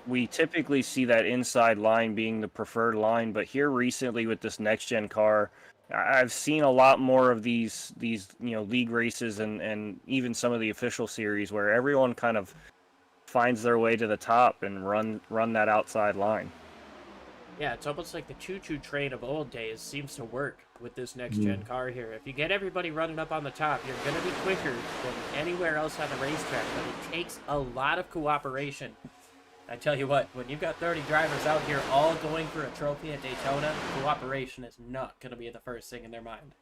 Speaker 3: we typically see that inside line being the preferred line, but here recently with this next-gen car, I've seen a lot more of these league races and even some of the official series where everyone kind of finds their way to the top and run that outside line.
Speaker 4: Yeah, it's almost like the choo-choo train of old days seems to work with this next-gen car here. If you get everybody running up on the top, you're going to be quicker than anywhere else on the racetrack, but it takes a lot of cooperation. I tell you what, when you've got 30 drivers out here all going for a trophy at Daytona, cooperation is not going to be the first thing in their mind.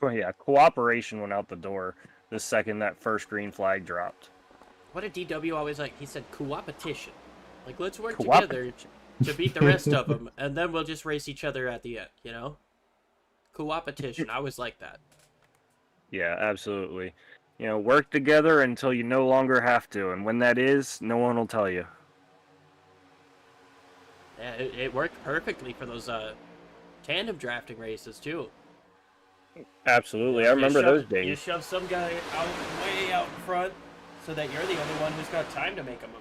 Speaker 3: Well, yeah, cooperation went out the door the second that first green flag dropped.
Speaker 4: What did DW always like? He said co-opetition. Like, let's work together to beat the rest of them, and then we'll just race each other at the end, you know? Co-opetition. I always like that.
Speaker 3: Yeah, absolutely. You know, work together until you no longer have to, and when that is, no one will tell you.
Speaker 4: Yeah, it worked perfectly for those tandem drafting races, too.
Speaker 3: Absolutely, I remember those days.
Speaker 4: You shove some guy way out in front so that you're the only one who's got time to make a move.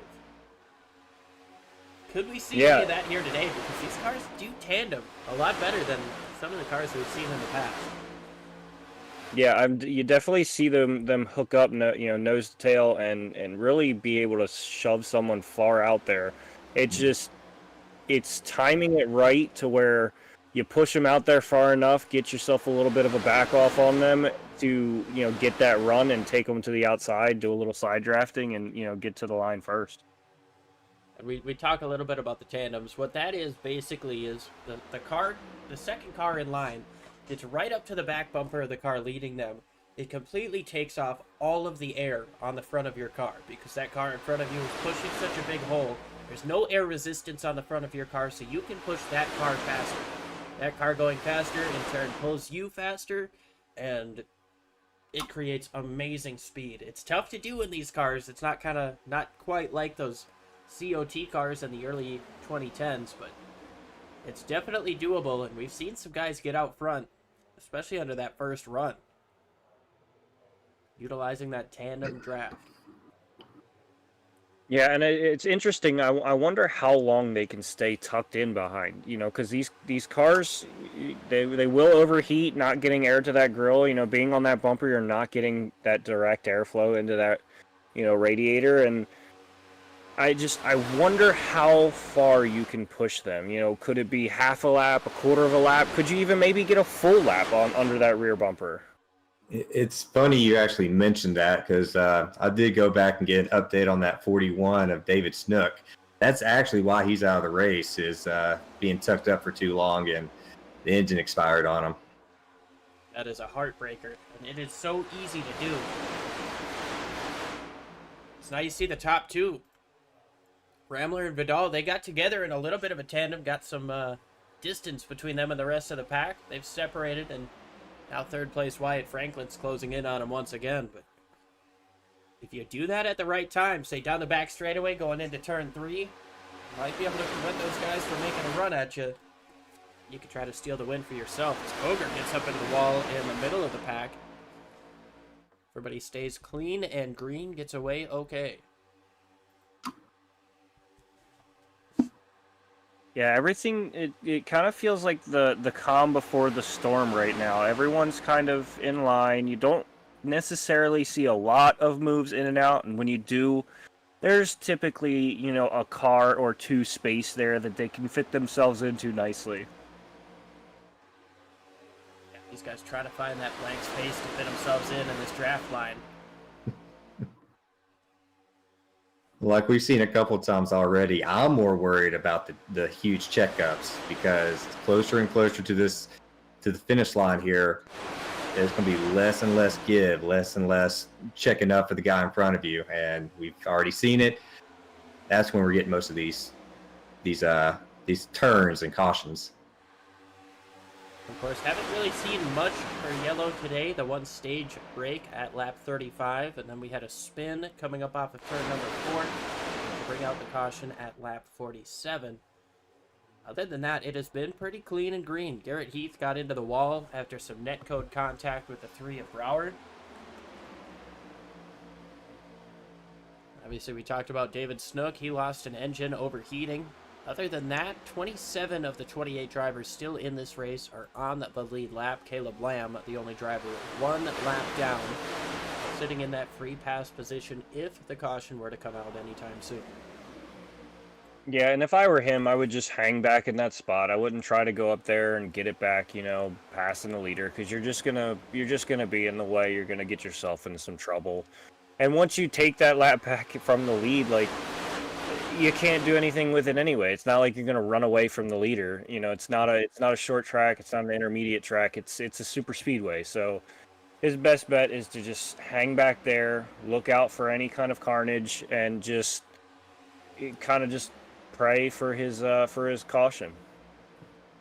Speaker 4: Could we see any of that here today? Because these cars do tandem a lot better than some of the cars we've seen in the past.
Speaker 3: Yeah, you definitely see them hook up, nose to tail, and really be able to shove someone far out there. It's timing it right to where you push them out there far enough, get yourself a little bit of a back off on them to get that run and take them to the outside, do a little side drafting, and get to the line first.
Speaker 4: We talk a little bit about the tandems. What that is basically is the second car in line gets right up to the back bumper of the car leading them. It completely takes off all of the air on the front of your car because that car in front of you is pushing such a big hole. There's no air resistance on the front of your car, so you can push that car faster. That car going faster in turn pulls you faster, and it creates amazing speed. It's tough to do in these cars. It's not quite like those COT cars in the early 2010s, but it's definitely doable, and we've seen some guys get out front, especially under that first run, utilizing that tandem draft.
Speaker 3: Yeah, and it's interesting. I wonder how long they can stay tucked in behind, because these cars, they will overheat, not getting air to that grill, being on that bumper, you're not getting that direct airflow into that, radiator, and I wonder how far you can push them. Could it be half a lap, a quarter of a lap? Could you even maybe get a full lap under that rear bumper?
Speaker 5: It's funny you actually mentioned that because I did go back and get an update on that 41 of David Snook. That's actually why he's out of the race, is being tucked up for too long and the engine expired on him.
Speaker 4: That is a heartbreaker, and it is so easy to do. So now you see the top two. Ramler and Vidal, they got together in a little bit of a tandem, got some distance between them and the rest of the pack. They've separated, and now third place Wyatt Franklin's closing in on him once again. But if you do that at the right time, say down the back straightaway going into turn 3, you might be able to prevent those guys from making a run at you. You could try to steal the win for yourself. As Ogre gets up into the wall in the middle of the pack. Everybody stays clean, and Green gets away okay.
Speaker 3: Yeah, everything, it kind of feels like the calm before the storm right now. Everyone's kind of in line. You don't necessarily see a lot of moves in and out, and when you do, there's typically, you know, a car or two space there that they can fit themselves into nicely.
Speaker 4: Yeah, these guys try to find that blank space to fit themselves in this draft line.
Speaker 5: Like we've seen a couple times already, I'm more worried about the huge checkups because closer and closer to the finish line here, there's going to be less and less give, less and less checking up for the guy in front of you, and we've already seen it. That's when we're getting most of these turns and cautions.
Speaker 4: Of course, haven't really seen much for yellow today. The one stage break at lap 35, and then we had a spin coming up off of turn number 4 to bring out the caution at lap 47. Other than that, it has been pretty clean and green. Garrett Heath got into the wall after some netcode contact with the 3 of Broward. Obviously, we talked about David Snook. He lost an engine overheating. Other than that, 27 of the 28 drivers still in this race are on the lead lap. Caleb Lamb, the only driver, 1 lap down, sitting in that free pass position if the caution were to come out anytime soon.
Speaker 3: Yeah, and if I were him, I would just hang back in that spot. I wouldn't try to go up there and get it back, you know, passing the leader, because you're just gonna be in the way. You're gonna get yourself into some trouble. And once you take that lap back from the lead, like, you can't do anything with it anyway. It's not like you're gonna run away from the leader. You know, it's not a short track. It's not an intermediate track. It's a super speedway. So his best bet is to just hang back there, look out for any kind of carnage, and just kind of just pray for his caution.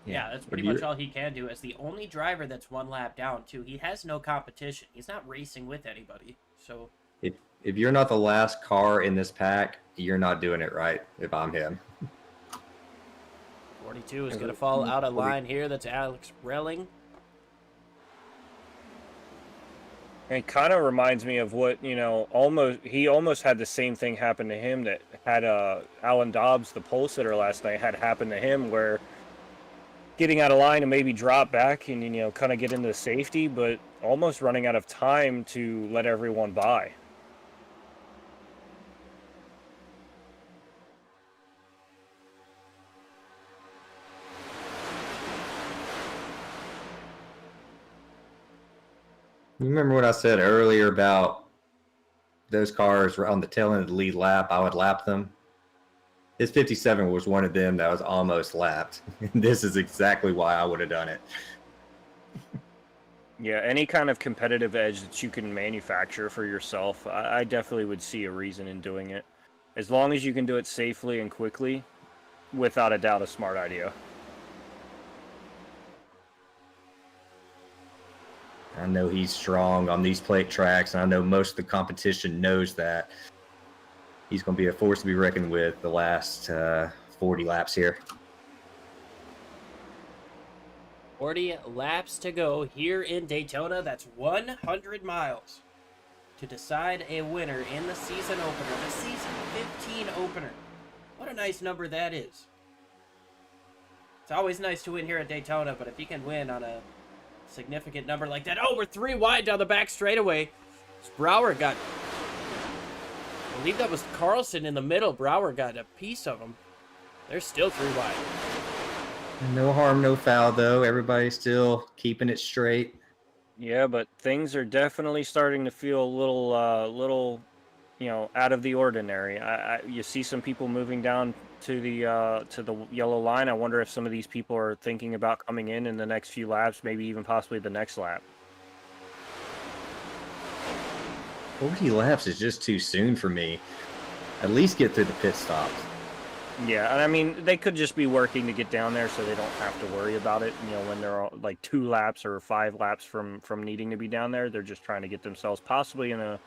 Speaker 4: Yeah, that's pretty much all he can do. As the only driver that's 1 lap down, too, he has no competition. He's not racing with anybody. So
Speaker 5: if you're not the last car in this pack, you're not doing it right. If I'm him,
Speaker 4: 42 is going to fall out of line here. That's Alex Relling.
Speaker 3: It kind of reminds me of what, you know, he almost had the same thing happen to him that had Alan Dobbs, the pole sitter last night, had happened to him, where getting out of line and maybe drop back and, you know, kind of get into safety, but almost running out of time to let everyone by.
Speaker 5: You remember what I said earlier about those cars were on the tail end of the lead lap? I would lap them. His 57 was one of them that was almost lapped. This is exactly why I would have done it.
Speaker 3: Yeah, any kind of competitive edge that you can manufacture for yourself, I definitely would see a reason in doing it. As long as you can do it safely and quickly, without a doubt, a smart idea.
Speaker 5: I know he's strong on these plate tracks, and I know most of the competition knows that. He's going to be a force to be reckoned with the last 40 laps here.
Speaker 4: 40 laps to go here in Daytona. That's 100 miles to decide a winner in the season opener, the season 15 opener. What a nice number that is. It's always nice to win here at Daytona, but if you can win on a significant number like that. Oh, we're 3 wide down the back straightaway. Brower got, I believe that was Carlson in the middle. Brower got a piece of him. They're still 3 wide.
Speaker 5: No harm, no foul, though. Everybody's still keeping it straight.
Speaker 3: Yeah, but things are definitely starting to feel a little, you know, out of the ordinary. You see some people moving down to the yellow line. I wonder if some of these people are thinking about coming in the next few laps, maybe even possibly the next lap.
Speaker 5: 40 laps is just too soon for me. At least get through the pit stops.
Speaker 3: Yeah, and I mean, they could just be working to get down there so they don't have to worry about it. You know, when they're all, like 2 laps or 5 laps from needing to be down there, they're just trying to get themselves possibly in a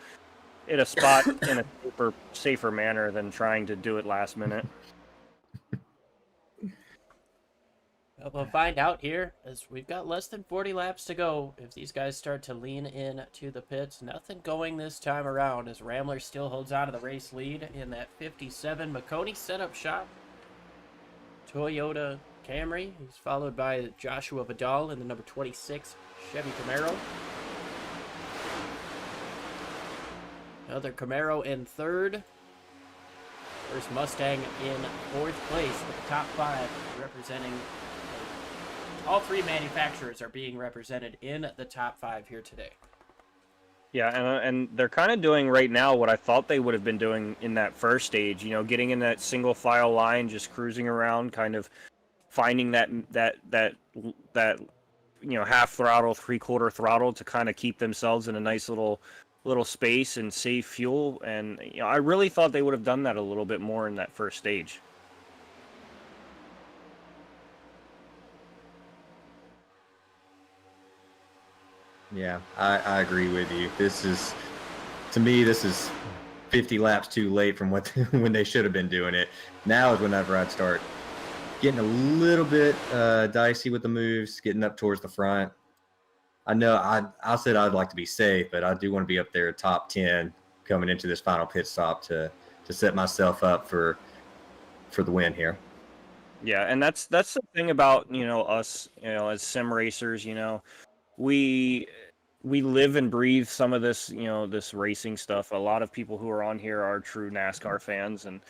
Speaker 3: spot in a safer manner than trying to do it last minute.
Speaker 4: We'll find out here as we've got less than 40 laps to go. If these guys start to lean in to the pits, nothing going this time around as Ramler still holds on to the race lead in that 57 McConey setup shop. Toyota Camry. He's followed by Joshua Vidal in the number 26 Chevy Camaro. Another Camaro in third. First Mustang in 4th place with the top 5 representing. All 3 manufacturers are being represented in the top 5 here today.
Speaker 3: Yeah, and they're kind of doing right now what I thought they would have been doing in that first stage. You know, getting in that single file line, just cruising around, kind of finding that half throttle, 3/4 throttle to kind of keep themselves in a nice little space and save fuel. And I really thought they would have done that a little bit more in that first stage.
Speaker 5: Yeah, I agree with you. To me, this is 50 laps too late from when they should have been doing it. Now is whenever I'd start getting a little bit dicey with the moves, getting up towards the front. I know I said I'd like to be safe, but I do want to be up there top 10 coming into this final pit stop to set myself up for the win here.
Speaker 3: Yeah, and that's the thing about us as sim racers. We live and breathe some of this this racing stuff. A lot of people who are on here are true NASCAR fans, and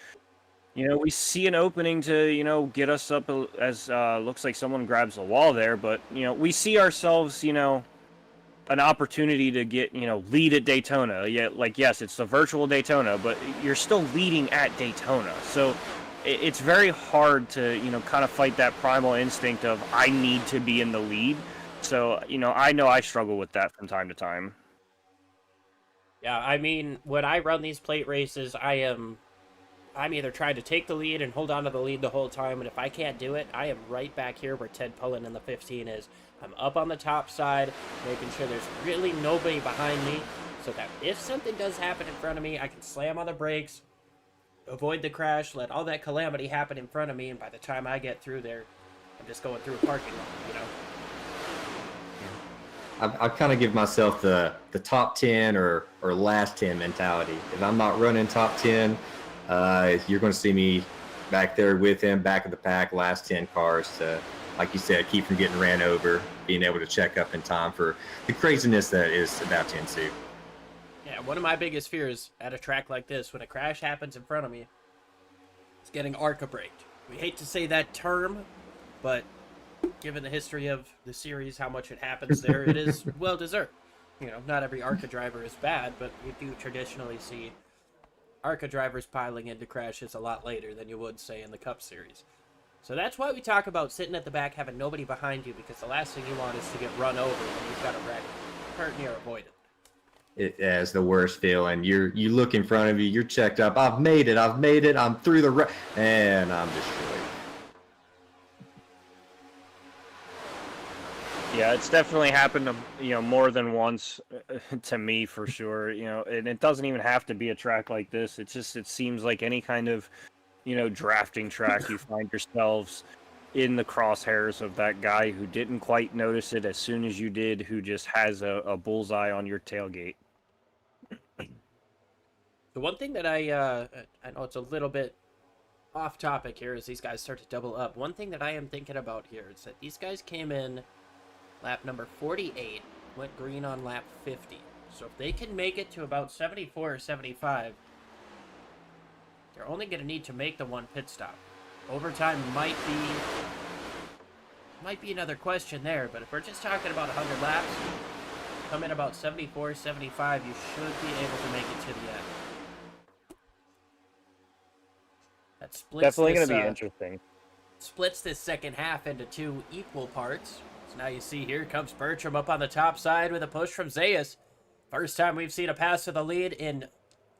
Speaker 3: we see an opening to get us up as looks like someone grabs the wall there, but we see ourselves an opportunity to get lead at Daytona. Yeah, like yes, it's the virtual Daytona, but you're still leading at Daytona, so it's very hard to kind of fight that primal instinct of I need to be in the lead. So I know I struggle with that from time to time.
Speaker 4: Yeah, I mean, when I run these plate races, I'm either trying to take the lead and hold on to the lead the whole time, and if I can't do it, I am right back here where Ted Pullen in the 15 is. I'm up on the top side, making sure there's really nobody behind me, so that if something does happen in front of me, I can slam on the brakes, avoid the crash, let all that calamity happen in front of me, and by the time I get through there, I'm just going through a parking lot,
Speaker 5: I kind of give myself the top 10 or last 10 mentality. If I'm not running top 10, you're going to see me back there with him, back of the pack, last 10 cars to, like you said, keep from getting ran over, being able to check up in time for the craziness that is about to ensue.
Speaker 4: Yeah, one of my biggest fears at a track like this, when a crash happens in front of me, is getting ARCA braked. We hate to say that term, but given the history of the series, how much it happens there, it is well deserved. Not every ARCA driver is bad, but we do traditionally see ARCA drivers piling into crashes a lot later than you would, say, in the Cup Series. So that's why we talk about sitting at the back, having nobody behind you, because the last thing you want is to get run over when you've got a wreck. Hurt near avoided.
Speaker 5: It has the worst feeling. You look in front of you, you're checked up. I've made it, I'm through the and I'm destroyed.
Speaker 3: Yeah, it's definitely happened more than once to me for sure. And it doesn't even have to be a track like this. It seems like any kind of drafting track, you find yourselves in the crosshairs of that guy who didn't quite notice it as soon as you did, who just has a bullseye on your tailgate.
Speaker 4: The one thing that I know it's a little bit off topic here as these guys start to double up. One thing that I am thinking about here is that these guys came in lap number 48, went green on lap 50. So if they can make it to about 74 or 75, they're only going to need to make the one pit stop. Overtime might be another question there, but if we're just talking about 100 laps, come in about 74, 75, you should be able to make it to the end. That splits
Speaker 3: Definitely going to be interesting.
Speaker 4: Splits this second half into 2 equal parts. So now you see here comes Bertram up on the top side with a push from Zayas. First time we've seen a pass to the lead in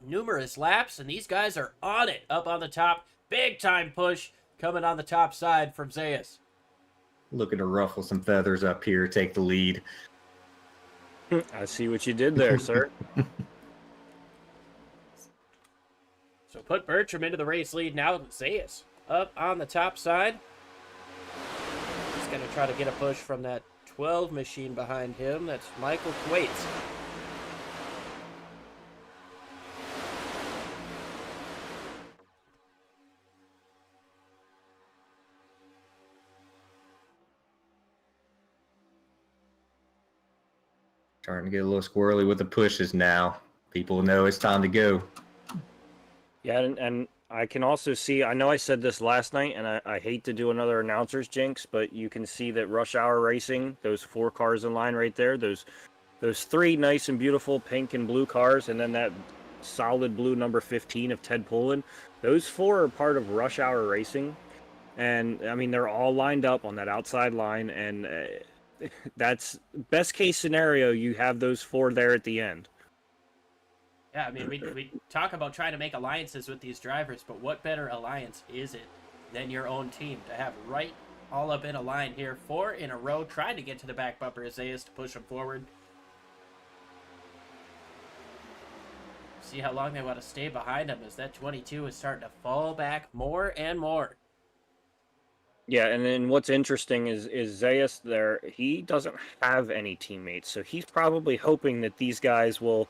Speaker 4: numerous laps, and these guys are on it up on the top. Big time push coming on the top side from Zayas.
Speaker 5: Looking to ruffle some feathers up here, take the lead.
Speaker 3: I see what you did there, sir.
Speaker 4: So put Bertram into the race lead now. Zayas up on the top side. He's going to try to get a push from that 12 machine behind him. That's Michael Thwaites.
Speaker 5: Starting to get a little squirrely with the pushes now. People know it's time to go.
Speaker 3: Yeah, and I can also see, I know I said this last night, and I hate to do another announcer's jinx, but you can see that Rush Hour Racing, those 4 cars in line right there, those 3 nice and beautiful pink and blue cars, and then that solid blue number 15 of Ted Pullen, those 4 are part of Rush Hour Racing. And I mean, they're all lined up on that outside line, and that's best case scenario. You have those 4 there at the end.
Speaker 4: Yeah, I mean, we talk about trying to make alliances with these drivers, but what better alliance is it than your own team to have right all up in a line here, 4 in a row, trying to get to the back bumper as Zayas to push him forward. See how long they want to stay behind him as that 22 is starting to fall back more and more.
Speaker 3: Yeah, and then what's interesting is Zayas there. He doesn't have any teammates, so he's probably hoping that these guys will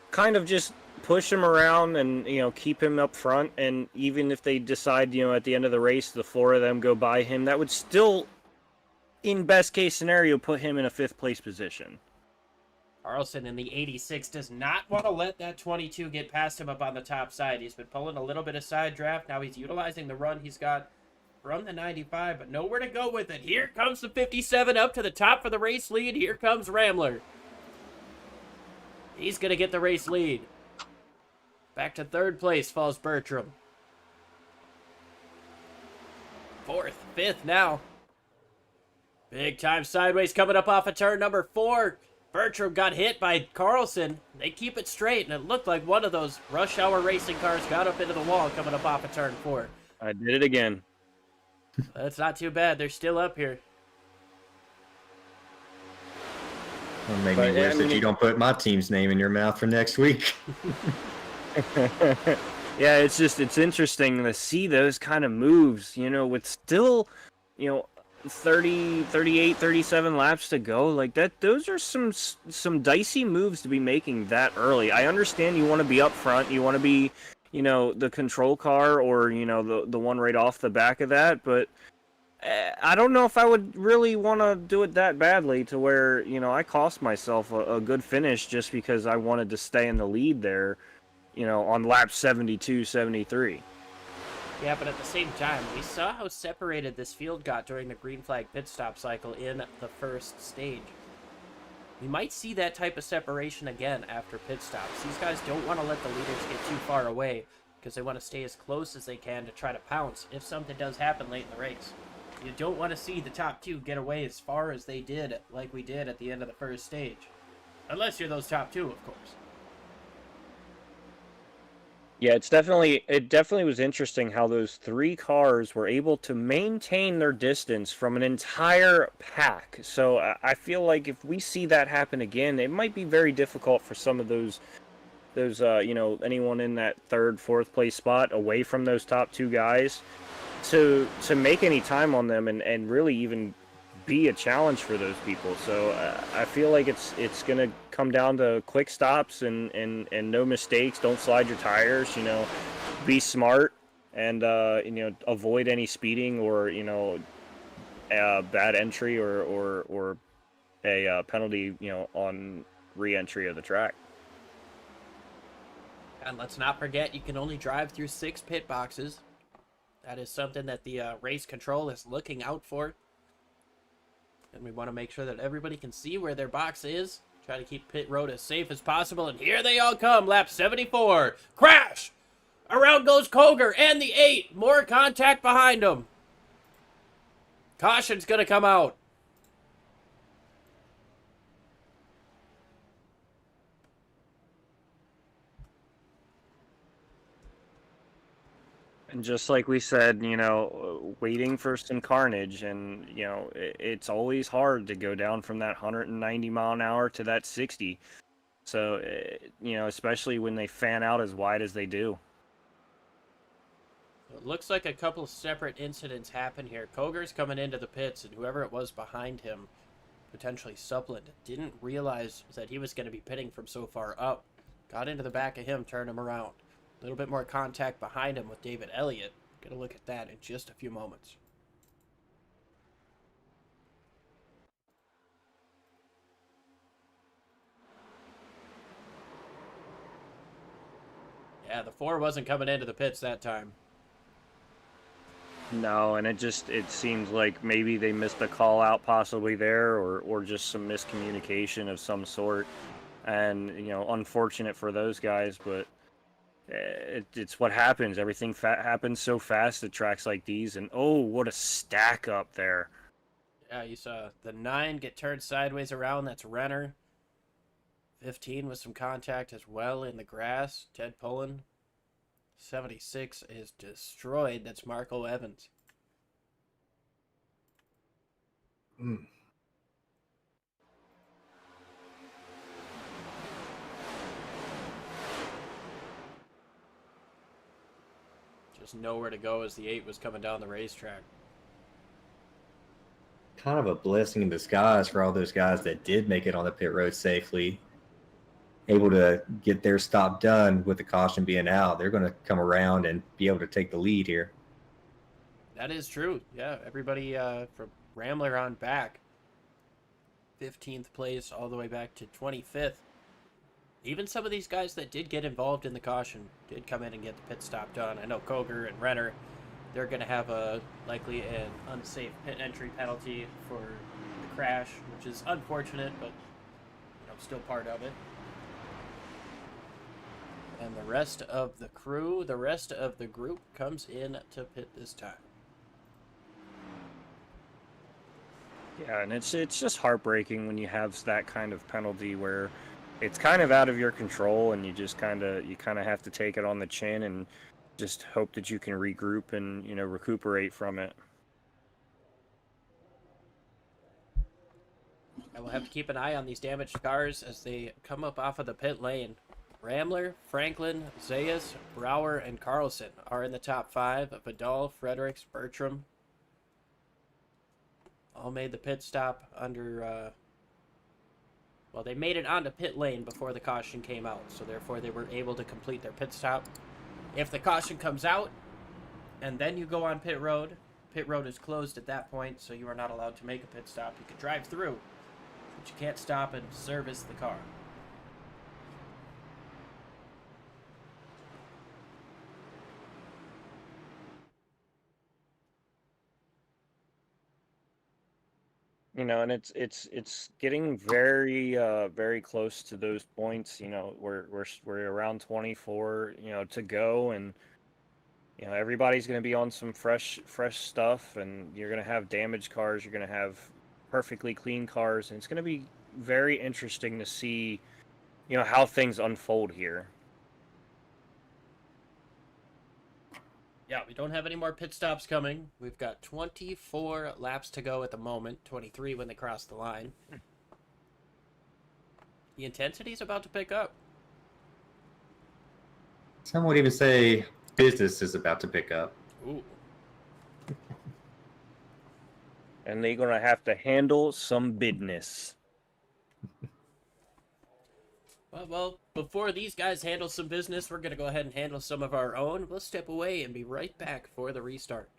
Speaker 3: kind of just push him around and, you know, keep him up front. And even if they decide, you know, at the end of the race, the 4 of them go by him, that would still, in best case scenario, put him in a 5th place position.
Speaker 4: Carlson in the 86 does not want to let that 22 get past him up on the top side. He's been pulling a little bit of side draft. Now he's utilizing the run he's got from the 95, but nowhere to go with it. Here comes the 57 up to the top for the race lead. Here comes Ramler. He's going to get the race lead. Back to 3rd place falls Bertram. 4th, 5th now. Big time sideways coming up off of turn number 4. Bertram got hit by Carlson. They keep it straight, and it looked like one of those Rush Hour Racing cars got up into the wall coming up off of turn 4.
Speaker 3: I did it again.
Speaker 4: That's not too bad. They're still up here.
Speaker 5: It'll make me wish that you don't put my team's name in your mouth for next week.
Speaker 3: Yeah, it's interesting to see those kind of moves, you know, with still, you know, 30, 38, 37 laps to go. Like that, those are some dicey moves to be making that early. I understand you want to be up front, you want to be, you know, the control car or, you know, the one right off the back of that, but I don't know if I would really want to do it that badly to where, you know, I cost myself a good finish just because I wanted to stay in the lead there, you know, on lap 72, 73.
Speaker 4: Yeah, but at the same time, we saw how separated this field got during the green flag pit stop cycle in the first stage. We might see that type of separation again after pit stops. These guys don't want to let the leaders get too far away because they want to stay as close as they can to try to pounce if something does happen late in the race. You don't want to see the top 2 get away as far as they did, like we did at the end of the first stage. Unless you're those top 2, of course.
Speaker 3: Yeah, it definitely was interesting how those 3 cars were able to maintain their distance from an entire pack. So I feel like if we see that happen again, it might be very difficult for some of those you know, anyone in that 3rd, 4th place spot away from those top 2 guys to make any time on them and really even be a challenge for those people. So I feel like it's gonna come down to quick stops and no mistakes. Don't slide your tires. You know, be smart and you know, avoid any speeding or, you know, bad entry or a penalty, you know, on re-entry of the track.
Speaker 4: And let's not forget, you can only drive through 6 pit boxes. That is something that the race control is looking out for. And we want to make sure that everybody can see where their box is. Try to keep pit road as safe as possible. And here they all come. Lap 74. Crash! Around goes Koger and the 8. More contact behind him. Caution's going to come out.
Speaker 3: And just like we said, you know, waiting for some carnage, and, you know, it's always hard to go down from that 190 mile an hour to that 60. So, you know, especially when they fan out as wide as they do.
Speaker 4: It looks like a couple of separate incidents happen here. Koger's coming into the pits, and whoever it was behind him, potentially Supland, didn't realize that he was going to be pitting from so far up. Got into the back of him, turned him around. A little bit more contact behind him with David Elliott. Gonna look at that in just a few moments. Yeah, the 4 wasn't coming into the pits that time.
Speaker 3: No, and it seems like maybe they missed a call out possibly there, or just some miscommunication of some sort. And unfortunate for those guys, but it's what happens. Everything happens so fast at tracks like these. And oh, what a stack up there!
Speaker 4: Yeah, you saw the 9 get turned sideways around. That's Renner. 15 with some contact as well in the grass. Ted Pullen. 76 is destroyed. That's Marco Evans. Just nowhere to go as the 8 was coming down the racetrack.
Speaker 5: Kind of a blessing in disguise for all those guys that did make it on the pit road safely. Able to get their stop done with the caution being out. They're going to come around and be able to take the lead here.
Speaker 4: That is true. Yeah, everybody from Rambler on back. 15th place all the way back to 25th. Even some of these guys that did get involved in the caution did come in and get the pit stop done. I know Koger and Renner, they're going to have likely an unsafe pit entry penalty for the crash, which is unfortunate, but still part of it. And the rest of the crew, the rest of the group comes in to pit this time.
Speaker 3: Yeah, and it's just heartbreaking when you have that kind of penalty where it's kind of out of your control, and you kind of have to take it on the chin and just hope that you can regroup and recuperate from it.
Speaker 4: I will have to keep an eye on these damaged cars as they come up off of the pit lane. Ramler, Franklin, Zayas, Brower, and Carlson are in the top 5. Vidal, Fredericks, Bertram all made the pit stop under... well, they made it onto pit lane before the caution came out, so therefore they were able to complete their pit stop. If the caution comes out and then you go on pit road is closed at that point, so you are not allowed to make a pit stop. You can drive through, but you can't stop and service the car.
Speaker 3: And it's getting very very close to those points. We're around 24 to go, and everybody's going to be on some fresh stuff, and you're going to have damaged cars, you're going to have perfectly clean cars, and it's going to be very interesting to see how things unfold here.
Speaker 4: Yeah, we don't have any more pit stops coming. We've got 24 laps to go at the moment. 23 when they cross the line. The intensity is about to pick up.
Speaker 5: Some would even say business is about to pick up.
Speaker 4: Ooh.
Speaker 3: And they're going to have to handle some business.
Speaker 4: Well, before these guys handle some business, we're going to go ahead and handle some of our own. We'll step away and be right back for the restart.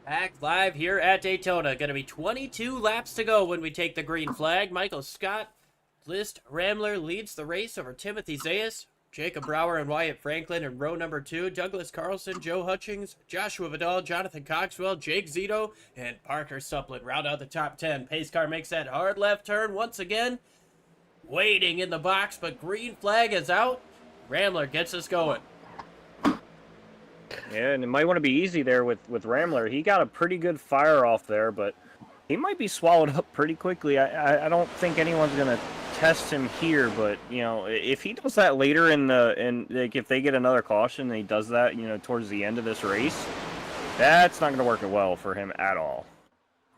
Speaker 4: Back live here at Daytona. Going to be 22 laps to go when we take the green flag. Michael Scott, List Ramler leads the race over Timothy Zayas, Jacob Brower and Wyatt Franklin in row number 2. Douglas Carlson, Joe Hutchings, Joshua Vidal, Jonathan Coxwell, Jake Zito, and Parker Supplin round out the top 10. Pace car makes that hard left turn once again. Waiting in the box, but green flag is out. Ramler gets us going.
Speaker 3: Yeah, and it might want to be easy there with Ramler. He got a pretty good fire off there, but he might be swallowed up pretty quickly. I don't think anyone's gonna test him here, but you know, if he does that later like if they get another caution and he does that, you know, towards the end of this race, that's not gonna work well for him at all.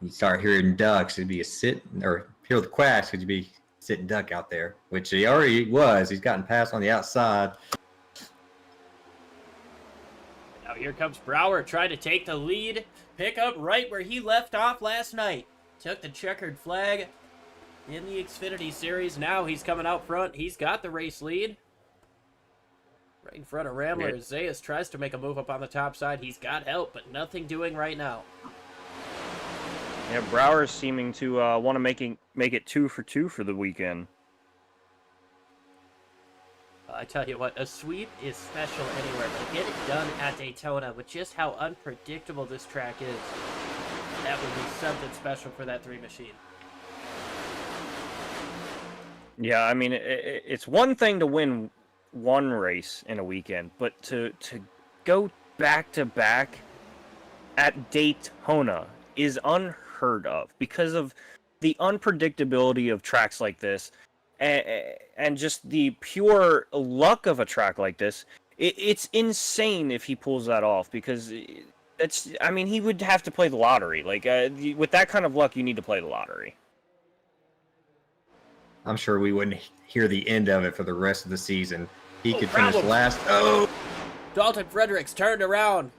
Speaker 5: You start hearing ducks, it'd be a sit, or hear the quacks, it'd be sitting duck out there, which he already was. He's gotten past on the outside.
Speaker 4: Now here comes Brower, trying to take the lead. Pick up right where he left off last night. Took the checkered flag in the Xfinity Series. Now he's coming out front. He's got the race lead. Right in front of Ramler.
Speaker 3: Yeah.
Speaker 4: Zayas tries to make a move up on the top side. He's got help, but nothing doing right now.
Speaker 3: Yeah, Brower's seeming to want to make it 2 for 2 for the weekend.
Speaker 4: I tell you what, a sweep is special anywhere, but to get it done at Daytona with just how unpredictable this track is, that would be something special for that 3 machine.
Speaker 3: Yeah, I mean, it's one thing to win one race in a weekend, but to go back to back at Daytona is unheard of because of the unpredictability of tracks like this. And just the pure luck of a track like this, it's insane if he pulls that off, because I mean, he would have to play the lottery. Like, with that kind of luck, you need to play the lottery.
Speaker 5: I'm sure we wouldn't hear the end of it for the rest of the season. He could finish
Speaker 4: problems.
Speaker 5: last. Oh!
Speaker 4: Dalton Fredericks turned around.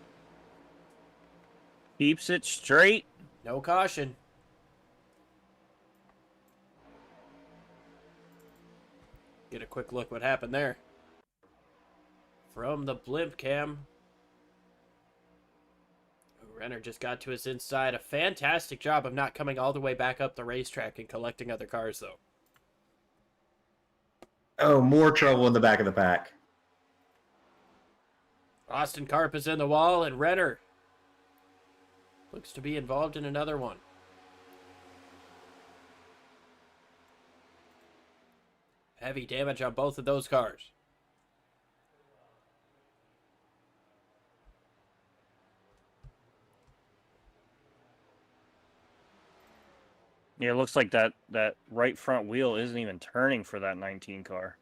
Speaker 3: Keeps it straight.
Speaker 4: No caution. Get a quick look what happened there. From the blimp cam. Renner just got to his inside. A fantastic job of not coming all the way back up the racetrack and collecting other cars, though.
Speaker 5: Oh, more trouble in the back of the pack.
Speaker 4: Austin Karp is in the wall, and Renner looks to be involved in another one. Heavy damage on both of those cars.
Speaker 3: Yeah, it looks like that right front wheel isn't even turning for that 19 car.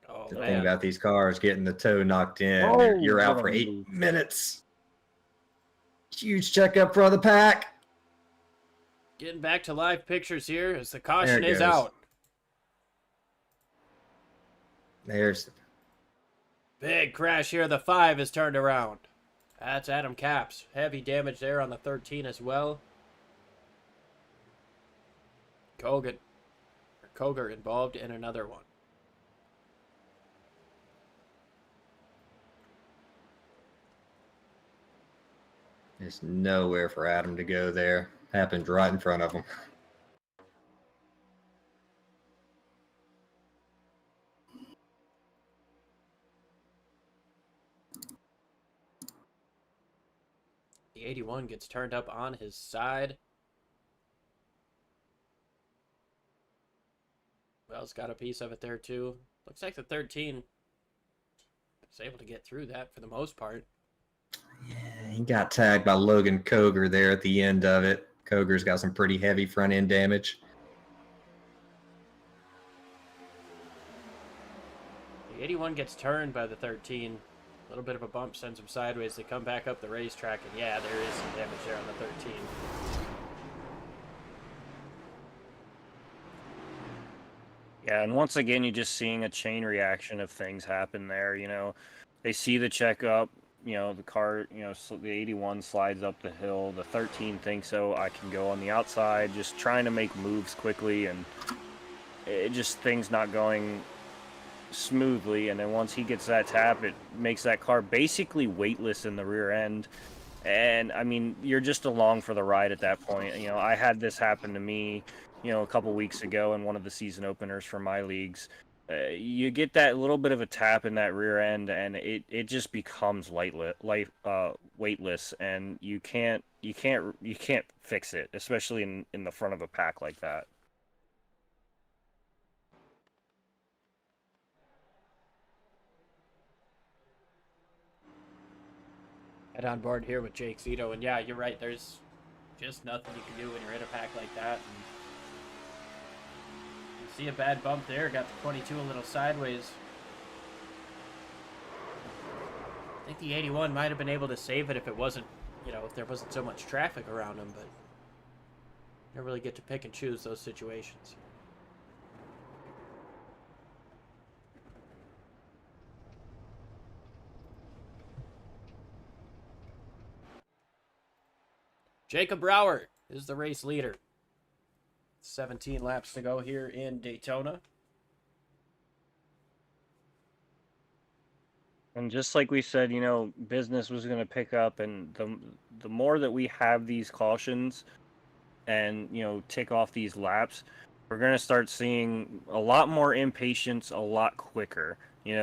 Speaker 4: Oh,
Speaker 5: The
Speaker 4: man.
Speaker 5: thing about these cars, getting the toe knocked in,
Speaker 3: Oh,
Speaker 5: you're out for 8 minutes. Huge check up front of the pack.
Speaker 4: Getting back to live pictures here as the
Speaker 5: There
Speaker 4: caution
Speaker 5: it
Speaker 4: is
Speaker 5: goes.
Speaker 4: out.
Speaker 5: There's
Speaker 4: Big crash here. The 5 is turned around. That's Adam Capps. Heavy damage there on the 13 as well. Koger involved in another one.
Speaker 5: There's nowhere for Adam to go there. Happened right in front of him.
Speaker 4: The 81 gets turned up on his side. Wells got a piece of it there too. Looks like the 13 was able to get through that for the most part.
Speaker 5: Yeah, he got tagged by Logan Koger there at the end of it. Koger's got some pretty heavy front end damage.
Speaker 4: The 81 gets turned by the 13. A little bit of a bump sends him sideways. They come back up the racetrack, and yeah, there is some damage there on the 13.
Speaker 3: Yeah, and once again, you're just seeing a chain reaction of things happen there. You know, they see the checkup. You know, the car, you know, so the 81 slides up the hill. The 13 thinks, oh, I can go on the outside, just trying to make moves quickly, and it just things not going smoothly, and then once he gets that tap, it makes that car basically weightless in the rear end. And I mean, you're just along for the ride at that point. You know, I had this happen to me, a couple weeks ago in one of the season openers for my leagues. You get that little bit of a tap in that rear end, and it just becomes weightless, and you can't fix it, especially in the front of a pack like that.
Speaker 4: Head on board here with Jake Zito, and yeah, you're right. There's just nothing you can do when you're in a pack like that. And you see a bad bump there. Got the 22 a little sideways. I think the 81 might have been able to save it if it wasn't, if there wasn't so much traffic around him. But you don't really get to pick and choose those situations. Jacob Brower is the race leader. 17 laps to go here in Daytona.
Speaker 3: And just like we said, business was going to pick up, and the more that we have these cautions and, tick off these laps, we're going to start seeing a lot more impatience a lot quicker.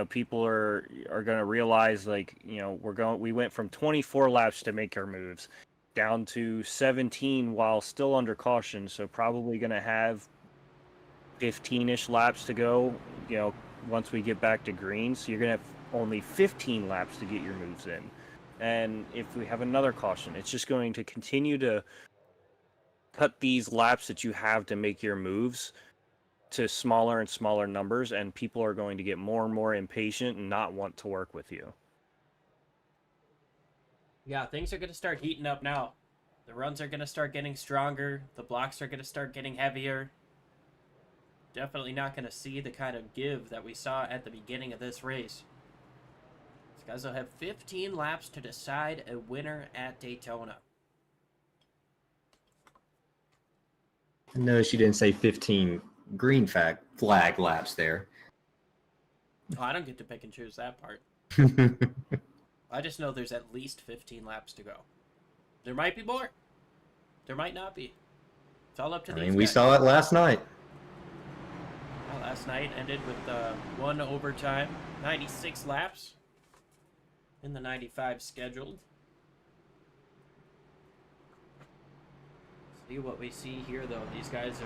Speaker 3: People are going to realize, we went from 24 laps to make our moves down to 17 while still under caution, so probably going to have 15-ish laps to go, once we get back to green. So you're going to have only 15 laps to get your moves in. And if we have another caution, it's just going to continue to cut these laps that you have to make your moves to smaller and smaller numbers, and people are going to get more and more impatient and not want to work with you.
Speaker 4: Yeah, things are going to start heating up now. The runs are going to start getting stronger. The blocks are going to start getting heavier. Definitely not going to see the kind of give that we saw at the beginning of this race. These guys will have 15 laps to decide a winner at Daytona.
Speaker 5: No, she didn't say 15 green flag laps there.
Speaker 4: Oh, I don't get to pick and choose that part. I just know there's at least 15 laps to go. There might be more. There might not be. It's all up to these guys.
Speaker 5: We saw it last night.
Speaker 4: Well, last night ended with one overtime, 96 laps in the 95 scheduled. See what we see here, though. These guys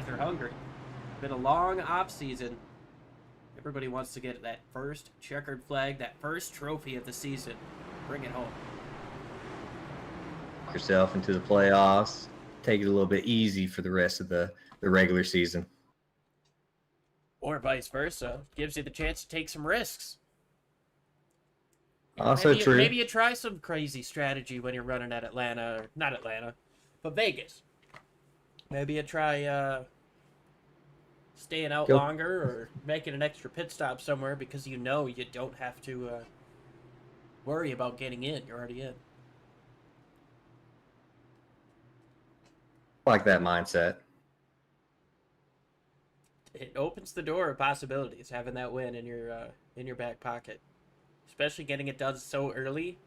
Speaker 4: are hungry. Been a long off season. Everybody wants to get that first checkered flag, that first trophy of the season. Bring it home.
Speaker 5: Yourself into the playoffs. Take it a little bit easy for the rest of the regular season.
Speaker 4: Or vice versa. Gives you the chance to take some risks.
Speaker 5: Also true.
Speaker 4: Maybe you try some crazy strategy when you're running at Atlanta. Or not Atlanta, but Vegas. Maybe you try staying out longer or making an extra pit stop somewhere because you don't have to worry about getting in. You're already in.
Speaker 5: I like that mindset.
Speaker 4: It opens the door of possibilities, having that win in your back pocket. Especially getting it done so early.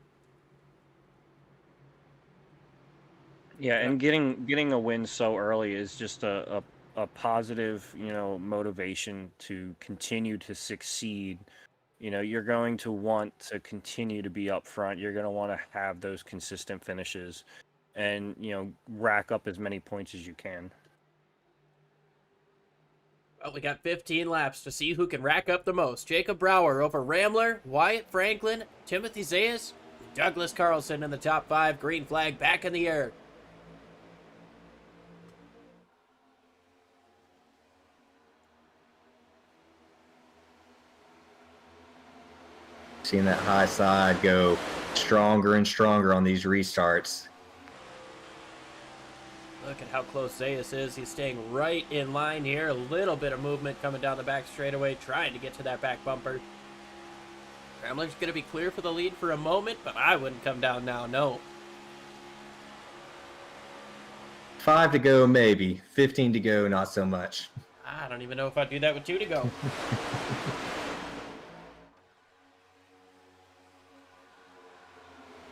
Speaker 3: Yeah, and getting a win so early is just a positive, motivation to continue to succeed. You're going to want to continue to be up front. You're going to want to have those consistent finishes and, rack up as many points as you can.
Speaker 4: Well, we got 15 laps to see who can rack up the most. Jacob Brower over Ramler, Wyatt Franklin, Timothy Zayas, Douglas Carlson in the top 5. Green flag back in the air.
Speaker 5: Seeing that high side go stronger and stronger on these restarts.
Speaker 4: Look at how close Zayas is. He's staying right in line here. A little bit of movement coming down the back straightaway, trying to get to that back bumper. Ramler's going to be clear for the lead for a moment, but I wouldn't come down now, no.
Speaker 5: 5 to go, maybe. 15 to go, not so much.
Speaker 4: I don't even know if I'd do that with 2 to go.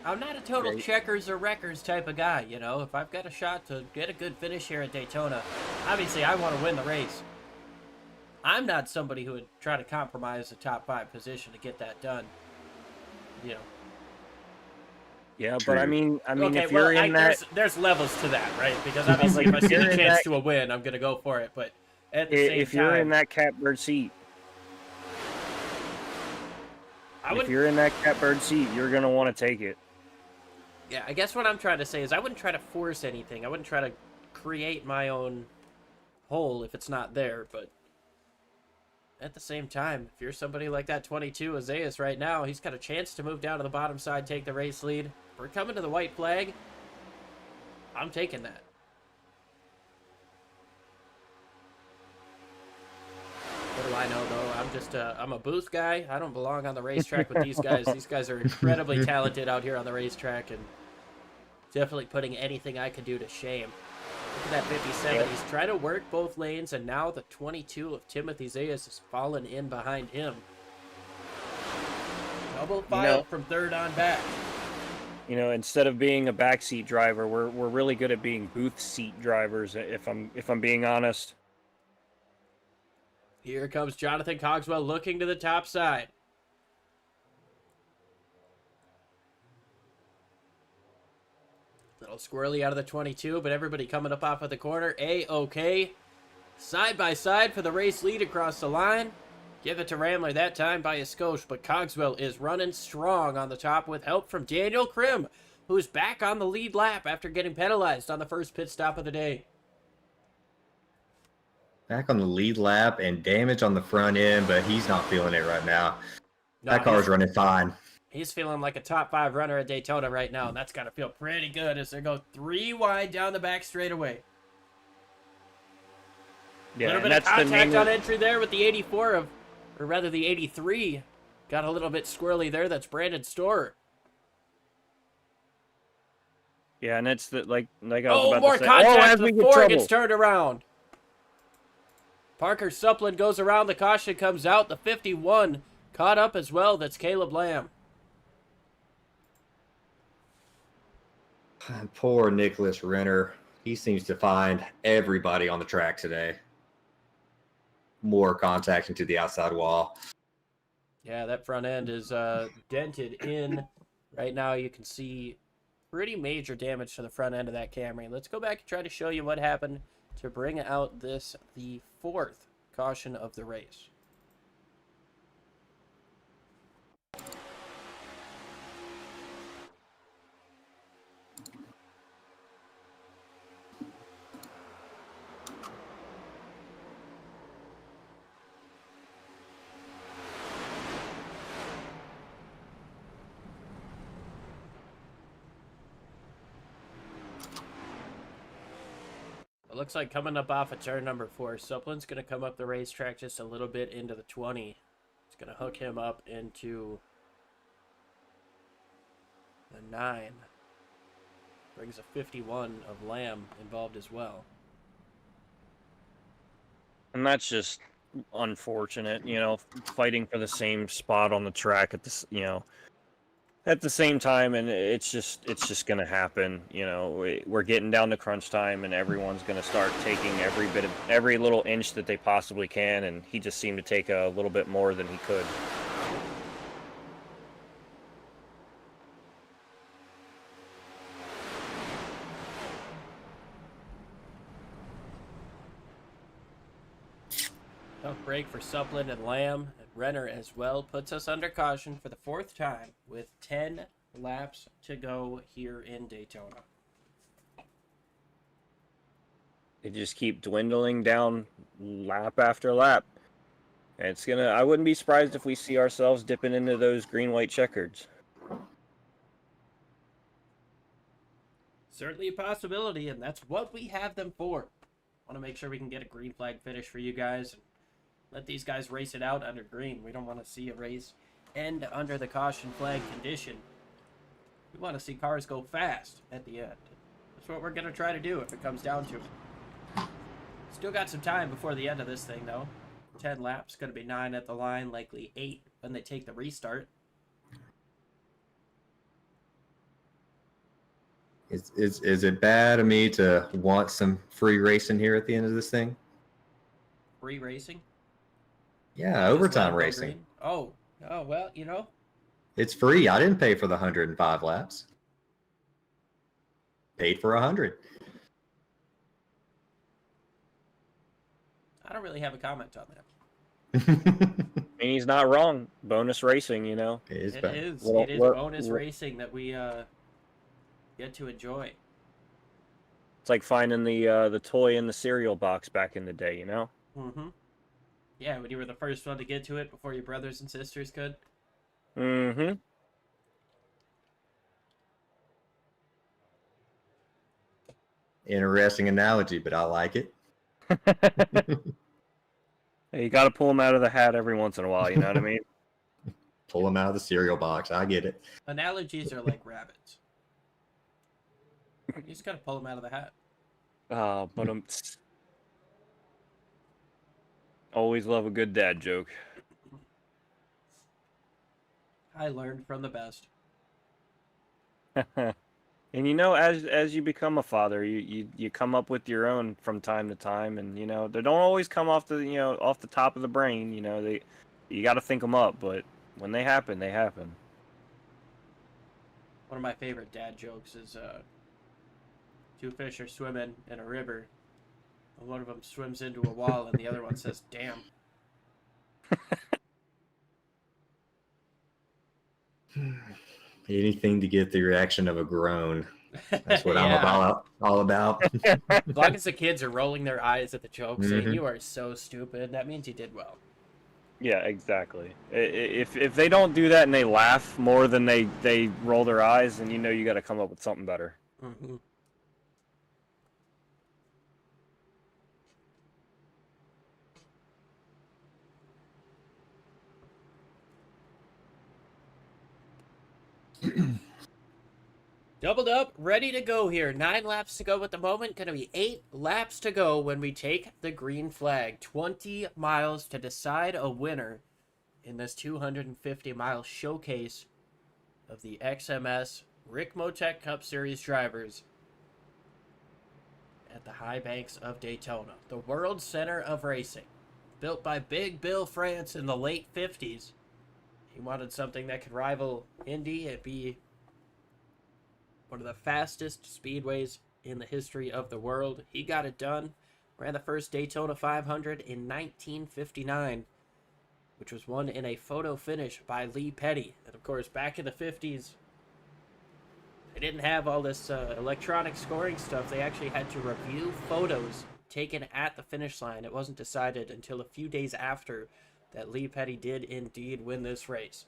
Speaker 4: I'm not a total checkers or wreckers type of guy, you know. If I've got a shot to get a good finish here at Daytona, obviously I want to win the race. I'm not somebody who would try to compromise the top 5 position to get that done. You know.
Speaker 3: Yeah,
Speaker 5: True.
Speaker 3: but I mean,
Speaker 4: Okay,
Speaker 3: if you're in that,
Speaker 4: there's levels to that, right? Because obviously, if I see a chance to a win, I'm gonna go for it. But at the same
Speaker 3: if you're in
Speaker 4: time,
Speaker 3: that catbird seat,
Speaker 4: I would.
Speaker 3: if you're in that catbird seat, you're gonna want to take it.
Speaker 4: Yeah, I guess what I'm trying to say is I wouldn't try to force anything. I wouldn't try to create my own hole if it's not there. But at the same time, if you're somebody like that 22 Isaias right now, he's got a chance to move down to the bottom side, take the race lead. If we're coming to the white flag, I'm taking that. What do I know, though? I'm just I'm a booth guy. I don't belong on the racetrack with these guys. These guys are incredibly talented out here on the racetrack and definitely putting anything I can do to shame. Look at that 57. Yep. He's trying to work both lanes, and now the 22 of Timothy Zayas has fallen in behind him. Double file from third on back.
Speaker 3: You know, instead of being a backseat driver, we're really good at being booth seat drivers. If I'm being honest.
Speaker 4: Here comes Jonathan Cogswell looking to the top side. Little squirrely out of the 22, but everybody coming up off of the corner. A-okay. Side by side for the race lead across the line. Give it to Ramler that time by a skosh, but Cogswell is running strong on the top with help from Daniel Krim, who's back on the lead lap after getting penalized on the first pit stop of the day.
Speaker 5: Back on the lead lap and damage on the front end, but he's not feeling it right now.
Speaker 4: No,
Speaker 5: that car's running fine.
Speaker 4: He's feeling like a top 5 runner at Daytona right now, and that's got to feel pretty good as they go 3 wide down the back straightaway.
Speaker 3: Yeah,
Speaker 4: a little bit of contact on entry there with the 84 or rather the 83. Got a little bit squirrely there. That's Brandon Storer.
Speaker 3: Yeah, and it's like I was about
Speaker 4: more
Speaker 3: to say.
Speaker 4: Contact before it gets turned around. Parker Supplin goes around. The caution comes out. The 51 caught up as well. That's Caleb Lamb.
Speaker 5: Poor Nicholas Renner. He seems to find everybody on the track today. More contact into the outside wall.
Speaker 4: Yeah, that front end is dented in. Right now you can see pretty major damage to the front end of that Camry. Let's go back and try to show you what happened to bring out the 4th caution of the race. It looks like coming up off of turn number 4, Supplin's going to come up the racetrack just a little bit into the 20. It's going to hook him up into the 9. Brings a 51 of Lamb involved as well.
Speaker 3: And that's just unfortunate, you know, fighting for the same spot on the track at this, you know, at the same time, and it's just gonna happen. You know, we're getting down to crunch time, and everyone's gonna start taking every little inch that they possibly can, and he just seemed to take a little bit more than he could.
Speaker 4: Tough break for Supplin and Lamb. And Renner as well puts us under caution for the 4th time with 10 laps to go here in Daytona.
Speaker 3: They just keep dwindling down lap after lap. And it's gonna. I wouldn't be surprised if we see ourselves dipping into those green-white checkers.
Speaker 4: Certainly a possibility, and that's what we have them for. Want to make sure we can get a green flag finish for you guys and let these guys race it out under green. We don't want to see a race end under the caution flag condition. We want to see cars go fast at the end. That's what we're going to try to do if it comes down to it. Still got some time before the end of this thing, though. 10 laps, going to be 9 at the line, likely 8 when they take the restart.
Speaker 5: Is it bad of me to want some free racing here at the end of this thing?
Speaker 4: Free racing?
Speaker 5: Yeah,
Speaker 4: Just let
Speaker 5: overtime
Speaker 4: 'em go
Speaker 5: racing.
Speaker 4: green? Oh, well, you know.
Speaker 5: It's free. I didn't pay for the 105 laps. Paid for 100.
Speaker 4: I don't really have a comment on that.
Speaker 3: And he's not wrong. Bonus racing, you know.
Speaker 5: It is
Speaker 4: It
Speaker 5: bad.
Speaker 4: is.
Speaker 3: Well,
Speaker 4: It is
Speaker 3: well,
Speaker 4: bonus
Speaker 3: well-
Speaker 4: racing that we get to enjoy.
Speaker 3: It's like finding the toy in the cereal box back in the day, you know.
Speaker 4: Mm-hmm. Yeah, when you were the first one to get to it before your brothers and sisters could.
Speaker 3: Mm-hmm.
Speaker 5: Interesting analogy, but I like it.
Speaker 3: You got to pull them out of the hat every once in a while. You know what I mean?
Speaker 5: Pull them out of the cereal box. I get it.
Speaker 4: Analogies are like rabbits. You just gotta pull them out of the hat.
Speaker 3: But always love a good dad joke.
Speaker 4: I learned from the best.
Speaker 3: And you know, as you become a father, you come up with your own from time to time, and you know they don't always come off the top of the brain. You know you got to think them up, but when they happen, they happen.
Speaker 4: One of my favorite dad jokes is two fish are swimming in a river, and one of them swims into a wall, and the other one says, "Damn."
Speaker 5: Anything to get the reaction of a groan. That's what I'm
Speaker 4: Yeah.
Speaker 5: all about.
Speaker 4: As long as the kids are rolling their eyes at the joke, saying,
Speaker 5: Mhm.
Speaker 4: "You are so stupid," that means you did well.
Speaker 3: Yeah, exactly. If they don't do that and they laugh more than they roll their eyes, then you know you got to come up with something better.
Speaker 4: Mm-hmm. Doubled up, ready to go here. 9 laps to go at the moment. Going to be 8 laps to go when we take the green flag. 20 miles to decide a winner in this 250-mile showcase of the XMS Ricmotech Cup Series drivers at the high banks of Daytona, the world center of racing. Built by Big Bill France in the late 50s. He wanted something that could rival Indy and be one of the fastest speedways in the history of the world. He got it done. Ran the first Daytona 500 in 1959, which was won in a photo finish by Lee Petty. And of course, back in the 50s, they didn't have all this electronic scoring stuff. They actually had to review photos taken at the finish line. It wasn't decided until a few days after that Lee Petty did indeed win this race.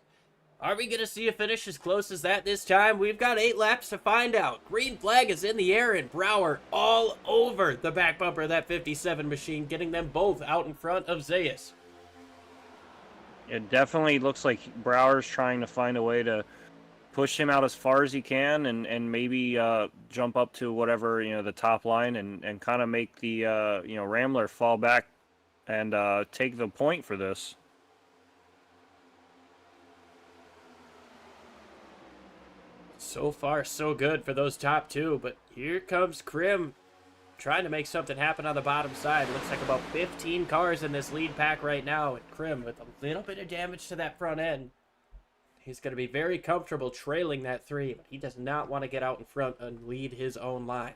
Speaker 4: Are we going to see a finish as close as that this time? We've got 8 laps to find out. Green flag is in the air, and Brower all over the back bumper of that 57 machine, getting them both out in front of Zayas.
Speaker 3: It definitely looks like Brower's trying to find a way to push him out as far as he can, and maybe jump up to whatever the top line, and kind of make the Rambler fall back and take the point for this.
Speaker 4: So far, so good for those top 2, but here comes Krim trying to make something happen on the bottom side. Looks like about 15 cars in this lead pack right now, and Krim with a little bit of damage to that front end. He's going to be very comfortable trailing that 3, but he does not want to get out in front and lead his own line.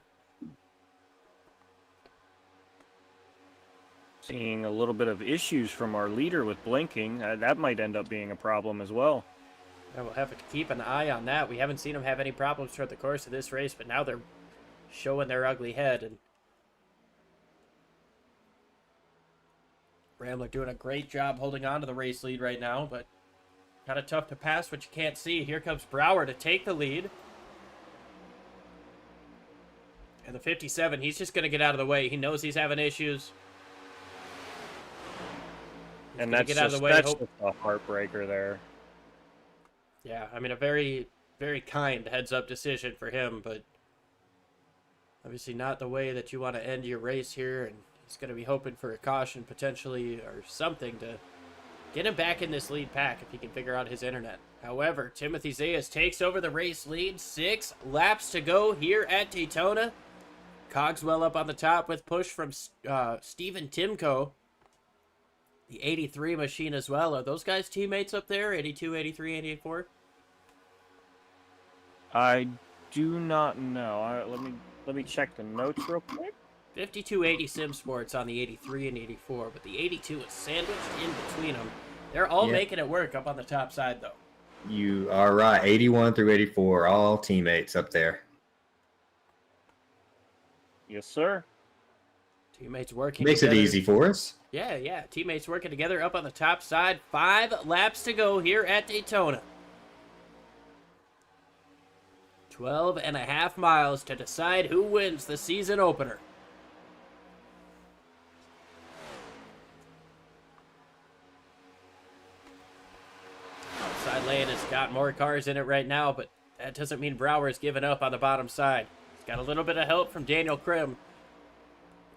Speaker 3: Seeing a little bit of issues from our leader with blinking. That might end up being a problem as well.
Speaker 4: And we'll have to keep an eye on that. We haven't seen him have any problems throughout the course of this race, but now they're showing their ugly head. And Rambler doing a great job holding on to the race lead right now, but kind of tough to pass what you can't see. Here comes Brower to take the lead. And the 57, he's just going to get out of the way. He knows he's having issues. He's
Speaker 3: And
Speaker 4: gonna
Speaker 3: that's
Speaker 4: get out of
Speaker 3: just,
Speaker 4: the way.
Speaker 3: that's just a heartbreaker there.
Speaker 4: Yeah, I mean, a very, very kind heads-up decision for him, but obviously not the way that you want to end your race here, and He's going to be hoping for a caution potentially or something to get him back in this lead pack if he can figure out his internet. However, Timothy Zayas takes over the race lead. 6 laps to go here at Daytona. Cogswell up on the top with push from Steven Timko. The 83 machine as well. Are those guys teammates up there? 82, 83, 84?
Speaker 3: I do not know. Let me check the notes real quick.
Speaker 4: 5280 Sim Sports on the 83 and 84, but the 82 is sandwiched in between them. They're all making it work up on the top side, though.
Speaker 5: You are right. 81 through 84, all teammates up there.
Speaker 3: Yes, sir.
Speaker 4: Teammates working
Speaker 5: Makes
Speaker 4: together.
Speaker 5: it easy for us.
Speaker 4: Yeah. Teammates working together up on the top side. 5 laps to go here at Daytona. 12.5 miles to decide who wins the season opener. Outside lane has got more cars in it right now, but that doesn't mean Brower's giving up on the bottom side. He's got a little bit of help from Daniel Krim.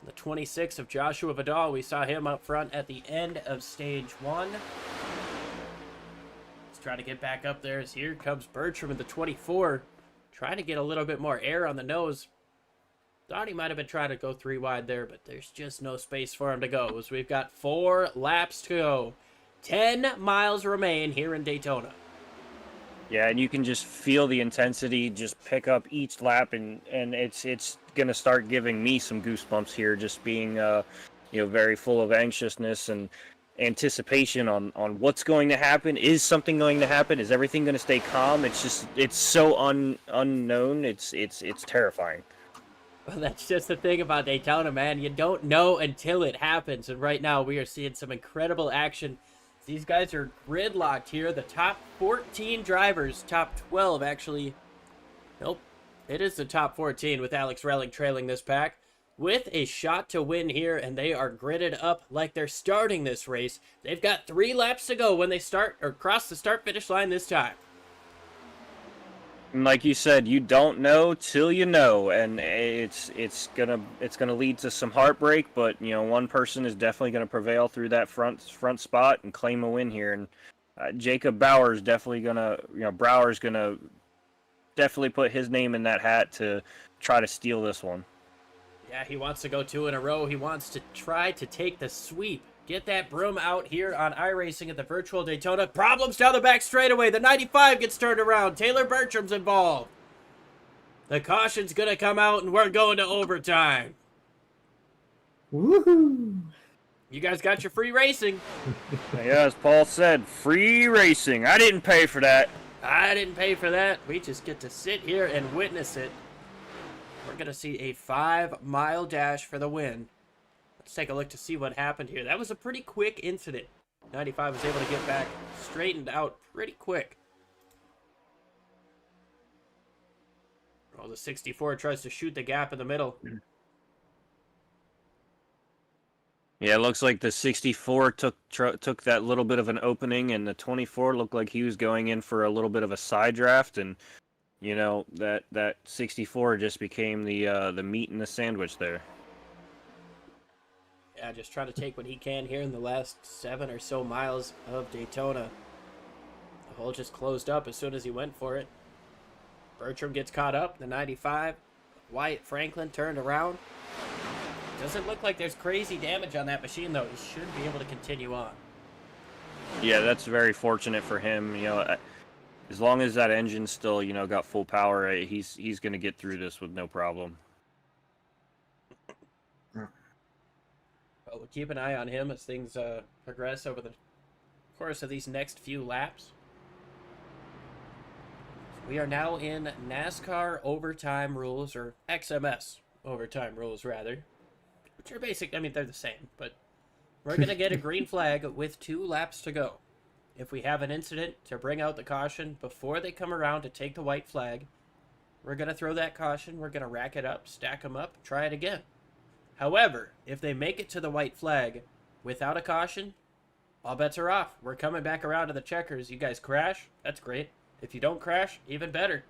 Speaker 4: The 26 of Joshua Vidal, we saw him up front at the end of stage 1. Let's try to get back up there as here comes Bertram in the 24. Trying to get a little bit more air on the nose. Thought he might have been trying to go 3 wide there, but there's just no space for him to go as we've got 4 laps to go. 10 miles remain here in Daytona.
Speaker 3: Yeah, and you can just feel the intensity just pick up each lap, and it's gonna start giving me some goosebumps here, just being very full of anxiousness and anticipation on what's going to happen. Is something going to happen? Is everything going to stay calm? It's so unknown. It's terrifying.
Speaker 4: Well, that's just the thing about Daytona, man. You don't know until it happens, and right now we are seeing some incredible action. These guys are gridlocked here. The top 14 drivers, top 12 actually. Nope, it is the top 14 with Alex Relling trailing this pack with a shot to win here, and they are gridded up like they're starting this race. They've got 3 laps to go when they start or cross the start-finish line this time.
Speaker 3: And like you said, you don't know till you know, and it's gonna lead to some heartbreak. But one person is definitely gonna prevail through that front spot and claim a win here. And Jacob Bauer's definitely gonna, Brower's gonna definitely put his name in that hat to try to steal this one.
Speaker 4: Yeah, he wants to go 2 in a row. He wants to try to take the sweep. Get that broom out here on iRacing at the virtual Daytona. Problems down the back straightaway. The 95 gets turned around. Taylor Bertram's involved. The caution's going to come out, and we're going to overtime.
Speaker 5: Woohoo!
Speaker 4: You guys got your free racing.
Speaker 3: Yeah, as Paul said, free racing. I didn't pay for that.
Speaker 4: I didn't pay for that. We just get to sit here and witness it. We're going to see a 5-mile dash for the win. Let's take a look to see what happened here. That was a pretty quick incident. 95 was able to get back straightened out pretty quick. Oh, the 64 tries to shoot the gap in the middle.
Speaker 3: Yeah, it looks like the 64 took that little bit of an opening, and the 24 looked like he was going in for a little bit of a side draft, and that 64 just became the meat in the sandwich there.
Speaker 4: Yeah, just trying to take what he can here in the last 7 or so miles of Daytona. The hole just closed up as soon as he went for it. Bertram gets caught up. The 95. Wyatt Franklin turned around. Doesn't look like there's crazy damage on that machine, though. He should be able to continue on.
Speaker 3: Yeah, that's very fortunate for him. As long as that engine still, got full power, he's going to get through this with no problem.
Speaker 4: But we'll keep an eye on him as things progress over the course of these next few laps. We are now in NASCAR overtime rules, or XMS overtime rules, rather. Which are basic, they're the same, but we're going to get a green flag with 2 laps to go. If we have an incident to bring out the caution before they come around to take the white flag, we're going to throw that caution, we're going to rack it up, stack them up, try it again. However, if they make it to the white flag without a caution, all bets are off. We're coming back around to the checkers. You guys crash, that's great. If you don't crash, even better.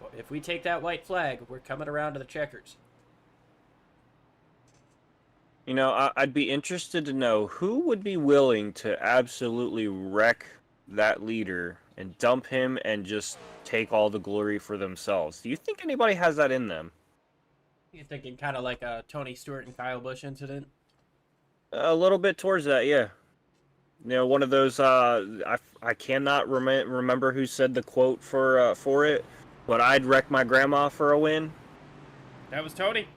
Speaker 4: But if we take that white flag, we're coming around to the checkers.
Speaker 3: You know, I'd be interested to know who would be willing to absolutely wreck that leader and dump him and just take all the glory for themselves. Do you think anybody has that in them?
Speaker 4: You thinking kind of like a Tony Stewart and Kyle Busch incident?
Speaker 3: A little bit towards that, yeah. You know, one of those. I cannot remember who said the quote for it, but I'd wreck my grandma for a win.
Speaker 4: That was Tony.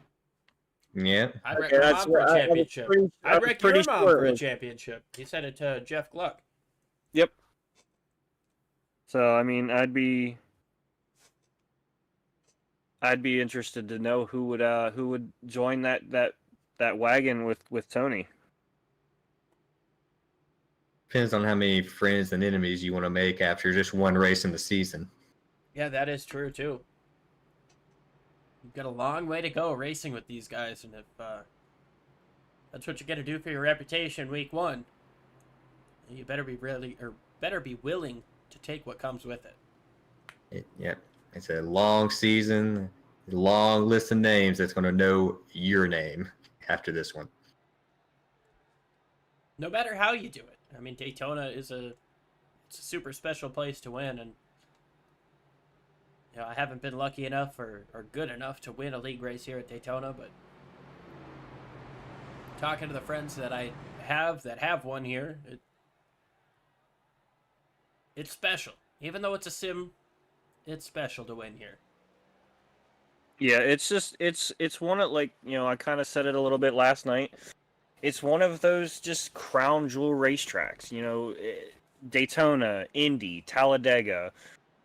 Speaker 5: Yeah.
Speaker 4: I'd wreck
Speaker 3: Okay,
Speaker 4: my
Speaker 3: that's
Speaker 4: mom for a
Speaker 3: what I was
Speaker 4: championship.
Speaker 3: pretty- I
Speaker 4: I'd
Speaker 3: was
Speaker 4: wreck your
Speaker 3: pretty
Speaker 4: mom
Speaker 3: sure
Speaker 4: for
Speaker 3: it
Speaker 4: a
Speaker 3: was-
Speaker 4: championship. He said it to Jeff Gluck.
Speaker 3: Yep. So I mean, I'd be interested to know who would join that wagon with Tony.
Speaker 5: Depends on how many friends and enemies you want to make after just one race in the season.
Speaker 4: Yeah, that is true too. You've got a long way to go racing with these guys, and if that's what you're gonna do for your reputation week one, you better be willing to take what comes with it.
Speaker 5: Yep. It's a long season, a long list of names that's going to know your name after this one.
Speaker 4: No matter how you do it. I mean, Daytona is it's a super special place to win, and you know, I haven't been lucky enough or good enough to win a league race here at Daytona, but talking to the friends that I have won here, it's special. Even though it's a sim, it's special to win here.
Speaker 3: Yeah, it's just it's one of, like, you know, I kind of said it a little bit last night. It's one of those just crown jewel racetracks, you know, Daytona, Indy, Talladega.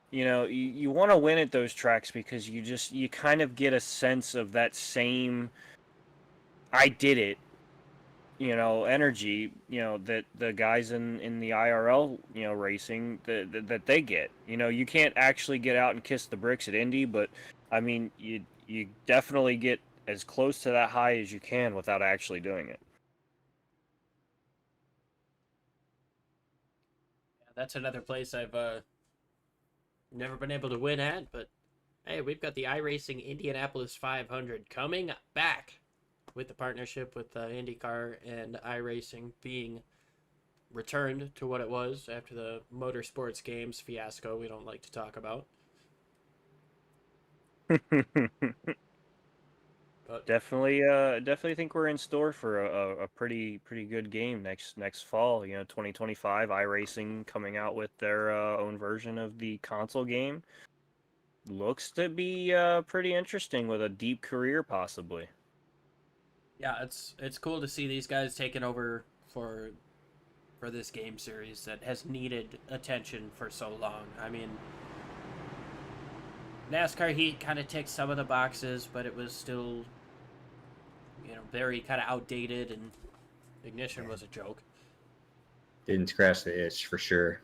Speaker 3: You know, you want to win at those tracks because you kind of get a sense of that same I did it, you know, energy, you know, that the guys in the IRL, you know, racing that they get. You know, you can't actually get out and kiss the bricks at Indy, but I mean, you definitely get as close to that high as you can without actually doing it.
Speaker 4: That's another place I've never been able to win at, but hey, we've got the iRacing Indianapolis 500 coming back with the partnership with IndyCar and iRacing being returned to what it was after the Motorsports Games fiasco we don't like to talk about. But
Speaker 3: Definitely think we're in store for a pretty good game next fall. You know, 2025 iRacing coming out with their own version of the console game. Looks to be pretty interesting with a deep career possibly.
Speaker 4: yeah, it's cool to see these guys taking over for this game series that has needed attention for so long. I mean, NASCAR Heat kind of ticked some of the boxes, but it was still, you know, very kind of outdated, and Ignition was a joke.
Speaker 5: Didn't scratch the itch for sure.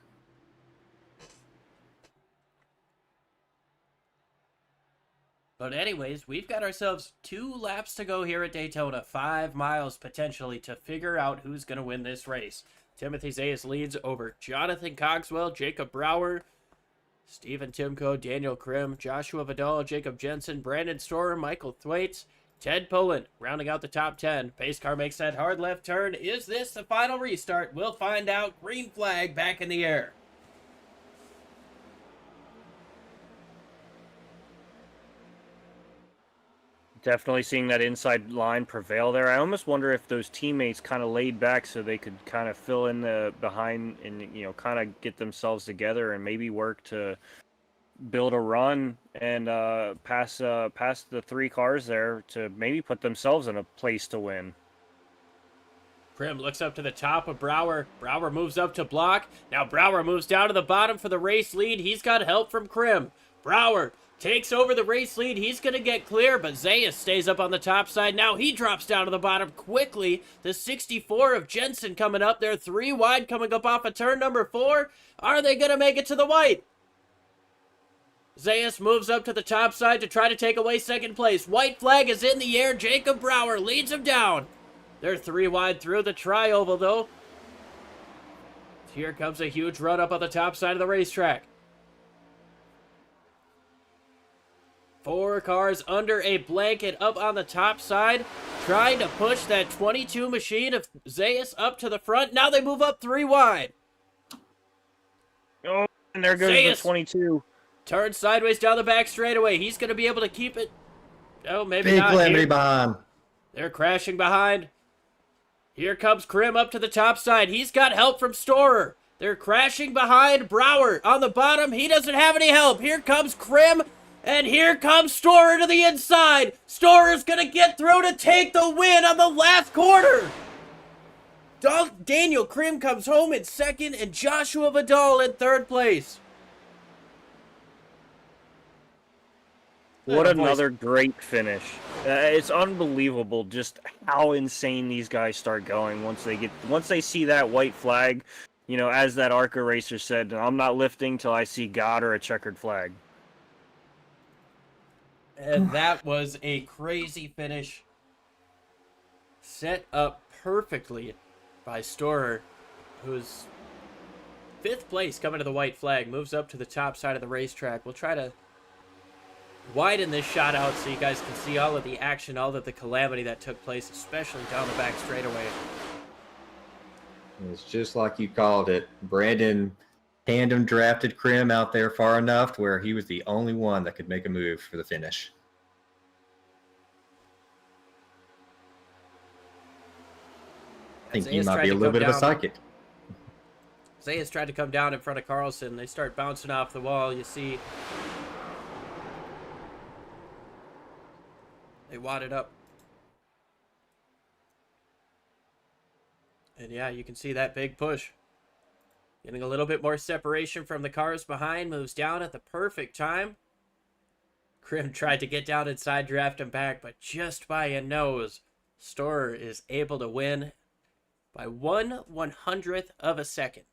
Speaker 4: But anyways, we've got ourselves 2 laps to go here at Daytona, 5 miles potentially to figure out who's going to win this race. Timothy Zayas leads over Jonathan Cogswell, Jacob Brower, Stephen Timko, Daniel Krim, Joshua Vidal, Jacob Jensen, Brandon Storer, Michael Thwaites, Ted Pullen rounding out the top 10. Pace car makes that hard left turn. Is this the final restart? We'll find out. Green flag back in the air.
Speaker 3: Definitely seeing that inside line prevail there. I almost wonder if those teammates kind of laid back so they could kind of fill in the behind and, you know, kind of get themselves together and maybe work to build a run and pass the 3 cars there to maybe put themselves in a place to win.
Speaker 4: Krim looks up to the top of Brower. Brower moves up to block. Now Brower moves down to the bottom for the race lead. He's got help from Krim. Brower takes over the race lead. He's going to get clear, but Zayas stays up on the top side. Now he drops down to the bottom quickly. The 64 of Jensen coming up there. 3 wide coming up off of turn number 4. Are they going to make it to the white? Zayas moves up to the top side to try to take away second place. White flag is in the air. Jacob Brower leads him down. They're 3 wide through the tri-oval, though. Here comes a huge run up on the top side of the racetrack. 4 cars under a blanket up on the top side. trying to push that 22 machine of Zayas up to the front. Now they move up 3 wide.
Speaker 3: Oh, and there goes
Speaker 4: Zayas
Speaker 3: the 22.
Speaker 4: turns sideways down the back straightaway. He's going to be able to keep it. Oh, maybe
Speaker 5: Big
Speaker 4: not.
Speaker 5: calamity
Speaker 4: Here.
Speaker 5: behind.
Speaker 4: They're crashing behind. Here comes Krim up to the top side. He's got help from Storer. They're crashing behind Brower on the bottom. He doesn't have any help. Here comes Krim, and here comes Storer to the inside. Storer's going to get through to take the win on the last corner. Daniel Krim comes home in second, and Joshua Vidal in third place.
Speaker 3: What another great finish. It's unbelievable just how insane these guys start going once they see that white flag. You know, as that ARCA racer said, I'm not lifting till I see God or a checkered flag.
Speaker 4: And that was a crazy finish. Set up perfectly by Storer, who's 5th place coming to the white flag, moves up to the top side of the racetrack. We'll try to widen this shot out so you guys can see all of the action, all of the calamity that took place, especially down the back straightaway.
Speaker 5: It's just like you called it. Brandon tandem drafted Krim out there far enough to where he was the only one that could make a move for the finish. I think he might be a little bit of a psychic.
Speaker 4: Zayas tried to come down in front of Carlson. They start bouncing off the wall. You see they wadded up. And yeah, you can see that big push. Getting a little bit more separation from the cars behind. Moves down at the perfect time. Krim tried to get down inside, draft him back, but just by a nose, Storer is able to win by 1/100th of a second.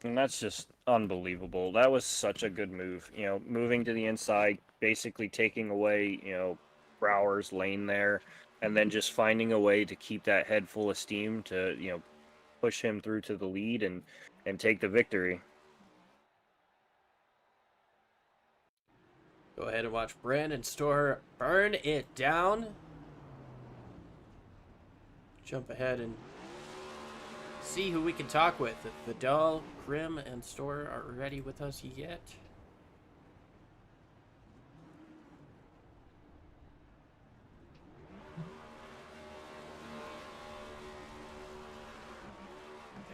Speaker 3: And that's just unbelievable. That was such a good move. You know, moving to the inside, basically taking away, you know, Brower's lane there, and then just finding a way to keep that head full of steam to, you know, push him through to the lead and take the victory.
Speaker 4: Go ahead and watch Brandon Storer burn it down. Jump ahead and see who we can talk with. If Vidal, Krim, and Storer are ready with us yet.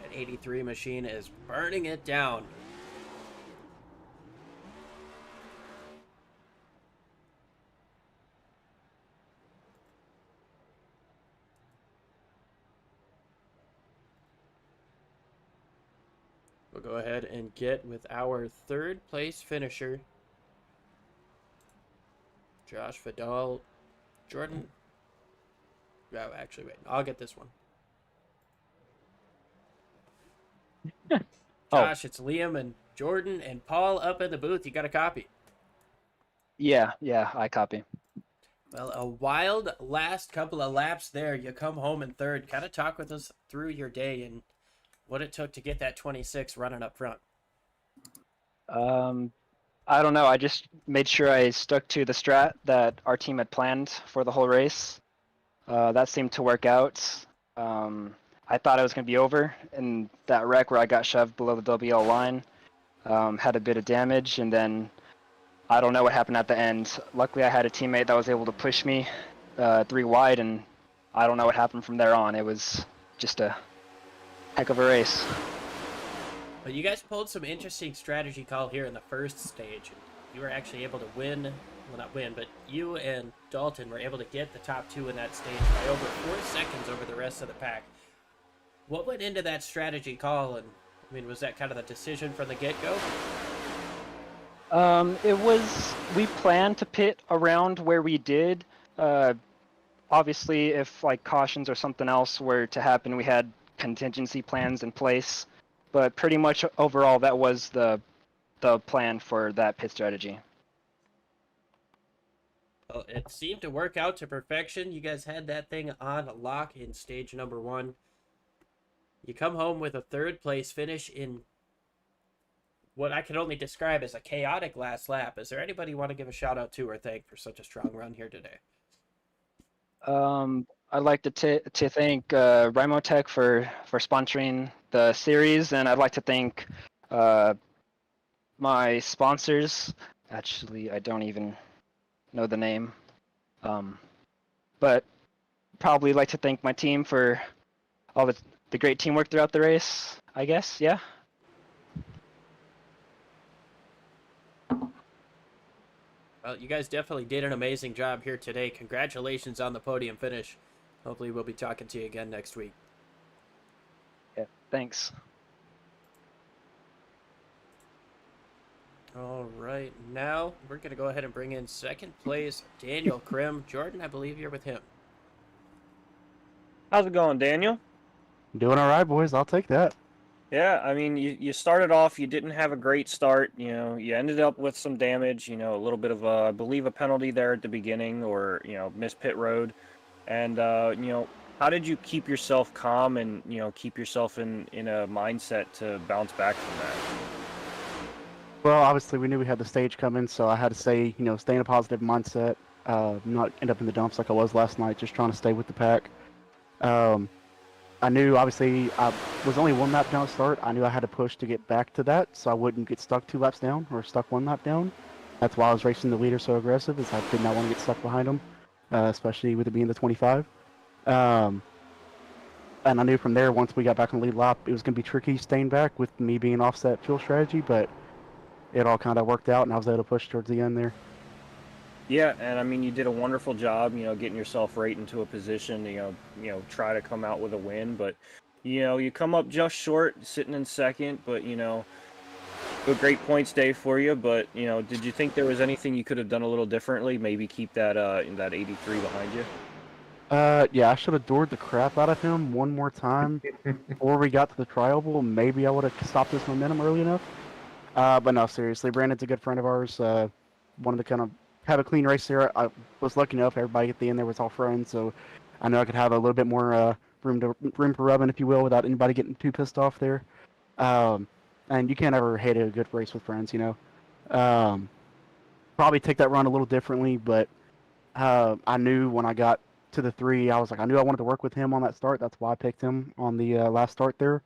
Speaker 4: That 83 machine is burning it down. We'll go ahead and get with our 3rd place finisher, Josh Vidal. Jordan. Oh, actually, wait. I'll get this one. Josh, it's Liam and Jordan and Paul up in the booth. You got a copy?
Speaker 8: Yeah, I copy.
Speaker 4: Well, a wild last couple of laps there. You come home in 3rd. Kind of talk with us through your day and what it took to get that 26 running up front.
Speaker 8: I don't know. I just made sure I stuck to the strat that our team had planned for the whole race. That seemed to work out. I thought it was going to be over in that wreck where I got shoved below the WL line. Had a bit of damage, and then I don't know what happened at the end. Luckily, I had a teammate that was able to push me 3 wide, and I don't know what happened from there on. It was just a heck of a race.
Speaker 4: But you guys pulled some interesting strategy call here in the first stage. You were actually able to win, well, not win, but you and Dalton were able to get the top 2 in that stage by over 4 seconds over the rest of the pack. What went into that strategy call? And I mean, was that kind of the decision from the get-go?
Speaker 8: It was, we planned to pit around where we did. Obviously, if like cautions or something else were to happen, we had contingency plans in place. But pretty much overall, that was the plan for that pit strategy.
Speaker 4: Well, it seemed to work out to perfection. You guys had that thing on lock in stage number 1. You come home with a 3rd place finish in what I can only describe as a chaotic last lap. Is there anybody you want to give a shout out to or thank for such a strong run here today?
Speaker 8: I'd like to thank Ricmotech for sponsoring the series, and I'd like to thank my sponsors. Actually, I don't even know the name, but probably like to thank my team for all the great teamwork throughout the race. I guess, yeah.
Speaker 4: Well, you guys definitely did an amazing job here today. Congratulations on the podium finish. Hopefully we'll be talking to you again next week.
Speaker 8: Yeah, thanks.
Speaker 4: All right, now we're going to go ahead and bring in second place Daniel Krim. Jordan, I believe you're with him.
Speaker 3: How's it going, Daniel?
Speaker 9: Doing all right, boys. I'll take that.
Speaker 3: Yeah, I mean, you started off, you didn't have a great start, you know, you ended up with some damage, you know, a little bit of I believe a penalty there at the beginning, or, you know, missed pit road. And, you know, how did you keep yourself calm and, you know, keep yourself in a mindset to bounce back from that?
Speaker 9: Well, obviously, we knew we had the stage coming, so I had to say, you know, stay in a positive mindset, not end up in the dumps like I was last night, just trying to stay with the pack. I knew, obviously, I was only one lap down to start. I knew I had to push to get back to that, so I wouldn't get stuck 2 laps down or stuck 1 lap down. That's why I was racing the leader so aggressive, is I did not want to get stuck behind him, especially with it being the 25. And I knew from there, once we got back on the lead lap, it was going to be tricky staying back with me being offset fuel strategy, but it all kind of worked out, and I was able to push towards the end there.
Speaker 3: Yeah, and I mean, you did a wonderful job, you know, getting yourself right into a position, you know, try to come out with a win, but, you know, you come up just short, sitting in second, but, you know, a great points day for you, but, you know, did you think there was anything you could have done a little differently, maybe keep that, that 83 behind you?
Speaker 9: Yeah, I should have doored the crap out of him one more time before we got to the tri-oval. Maybe I would have stopped his momentum early enough. But no, seriously, Brandon's a good friend of ours. Wanted to kind of have a clean race here. I was lucky enough, everybody at the end there was all friends, so I know I could have a little bit more room for rubbing, if you will, without anybody getting too pissed off there. And you can't ever hate a good race with friends, you know. Probably take that run a little differently, but I knew when I got to the 3, I was like, I knew I wanted to work with him on that start. That's why I picked him on the last start there.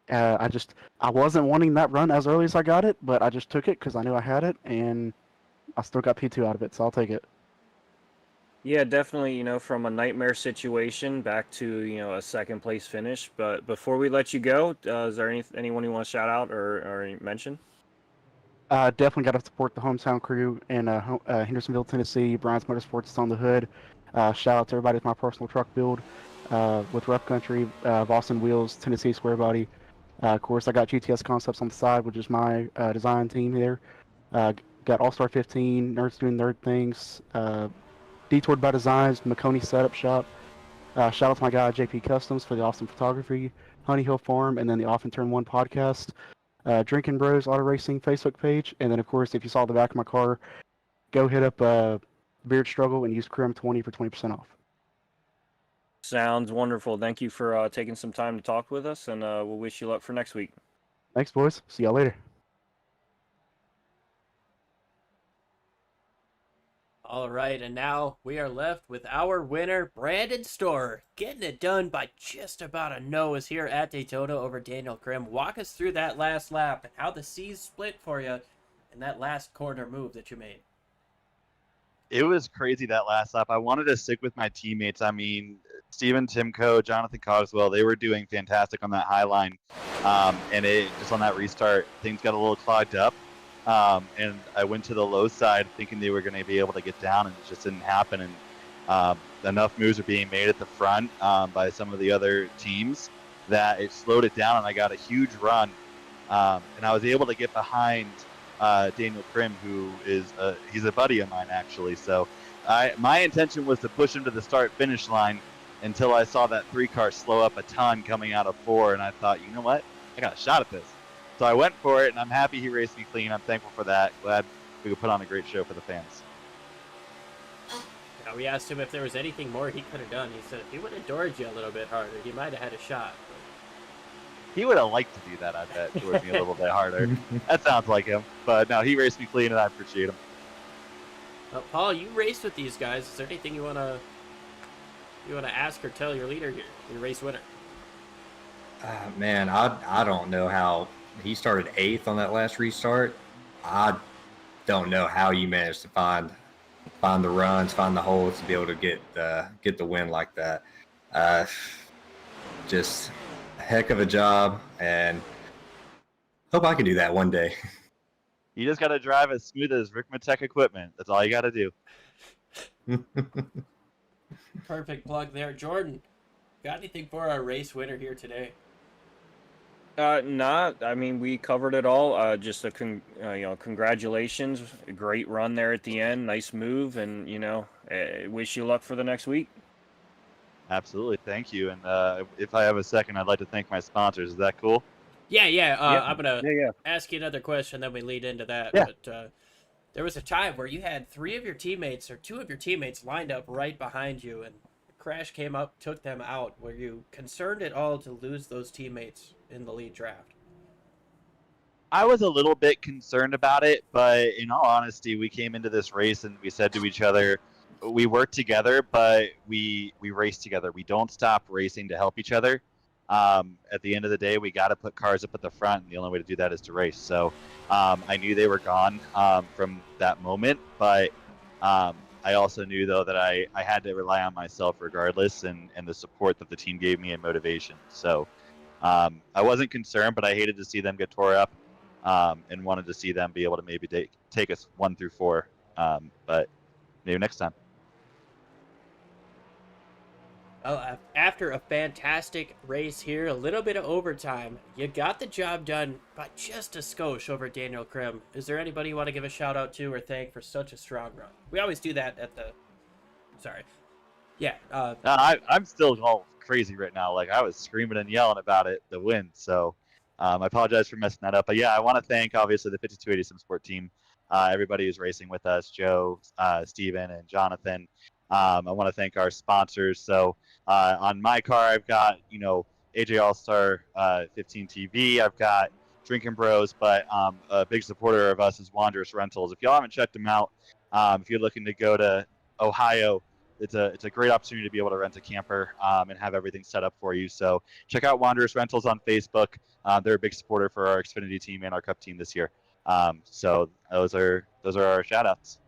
Speaker 9: I wasn't wanting that run as early as I got it, but I just took it because I knew I had it, and I still got P2 out of it, so I'll take it.
Speaker 3: Yeah, definitely, you know, from a nightmare situation back to, you know, a second place finish. But before we let you go, is there anyone you want to shout out or mention?
Speaker 9: Definitely got to support the hometown crew in Hendersonville, Tennessee. Brian's Motorsports is on the hood. Shout out to everybody with my personal truck build with Rough Country, Boston Wheels, Tennessee Square Body. Of course, I got GTS Concepts on the side, which is my design team here. Got All-Star 15, Nerds Doing Nerd Things, Detoured by Designs, McConey Setup Shop. Shout out to my guy JP Customs for the awesome photography, Honey Hill Farm, and then the Off and Turn 1 podcast. Drinking Bros Auto Racing Facebook page, and then of course, if you saw the back of my car, go hit up Beard Struggle and use CRIM20 for 20% off.
Speaker 3: Sounds wonderful. Thank you for taking some time to talk with us, and we'll wish you luck for next week.
Speaker 9: Thanks, boys. See y'all later.
Speaker 4: All right, and now we are left with our winner, Brandon Storer, getting it done by just about a nose here at Daytona over Daniel Krim. Walk us through that last lap and how the seas split for you and that last corner move that you made.
Speaker 10: It was crazy that last lap. I wanted to stick with my teammates. I mean, Steven Timko, Jonathan Cogswell, they were doing fantastic on that high line. And it just on that restart, things got a little clogged up. And I went to the low side thinking they were going to be able to get down, and it just didn't happen. And enough moves are being made at the front by some of the other teams that it slowed it down, and I got a huge run. And I was able to get behind Daniel Krim, who is he's a buddy of mine, actually. So my intention was to push him to the start-finish line until I saw that 3-car slow up a ton coming out of 4, and I thought, you know what? I got a shot at this. So I went for it, and I'm happy he raced me clean. I'm thankful for that. Glad we could put on a great show for the fans.
Speaker 4: Now, we asked him if there was anything more he could have done. He said if he would have doored you a little bit harder, he might have had a shot.
Speaker 10: He would have liked to do that, I bet, toward me a little bit harder. That sounds like him. But no, he raced me clean, and I appreciate him.
Speaker 4: Paul, you raced with these guys. Is there anything you wanna ask or tell your leader here, your race winner?
Speaker 5: Man, I don't know how he started 8th on that last restart. I don't know how you managed to find the runs, find the holes to be able to get the win like that. Just a heck of a job, and hope I can do that one day.
Speaker 10: You just got to drive as smooth as Ricmotech equipment. That's all you got to do.
Speaker 4: Perfect plug there. Jordan, got anything for our race winner here today?
Speaker 3: Not. I mean, we covered it all. Just congratulations. A great run there at the end. Nice move, and wish you luck for the next week.
Speaker 10: Absolutely. Thank you. And if I have a second, I'd like to thank my sponsors. Is that cool?
Speaker 4: Yeah. I'm gonna ask you another question, then we lead into that.
Speaker 10: Yeah.
Speaker 4: But there was a time where you had 2 of your teammates lined up right behind you, and a crash came up, took them out. Were you concerned at all to lose those teammates in the lead draft?
Speaker 10: I was a little bit concerned about it, but in all honesty, we came into this race and we said to each other, we work together, but we race together. We don't stop racing to help each other. At the end of the day, we got to put cars up at the front, and the only way to do that is to race. So I knew they were gone from that moment, but I also knew, though, that I had to rely on myself regardless, and the support that the team gave me and motivation. So I wasn't concerned, but I hated to see them get tore up, and wanted to see them be able to maybe take us 1 through 4. But maybe next time.
Speaker 4: Well, after a fantastic race here, a little bit of overtime, you got the job done by just a skosh over Daniel Krim. Is there anybody you want to give a shout out to or thank for such a strong run? We always do that at the... Sorry. Yeah.
Speaker 10: I'm still all crazy right now. Like, I was screaming and yelling about it, the win. So I apologize for messing that up. But yeah, I want to thank, obviously, the 5280 SimSport team. Everybody who's racing with us, Joe, Steven, and Jonathan. I want to thank our sponsors. So on my car, I've got, AJ All-Star 15 TV. I've got Drinking Bros, but a big supporter of us is Wanderers Rentals. If y'all haven't checked them out, if you're looking to go to Ohio, it's a great opportunity to be able to rent a camper and have everything set up for you. So check out Wanderers Rentals on Facebook. They're a big supporter for our Xfinity team and our Cup team this year. So those are our shout outs.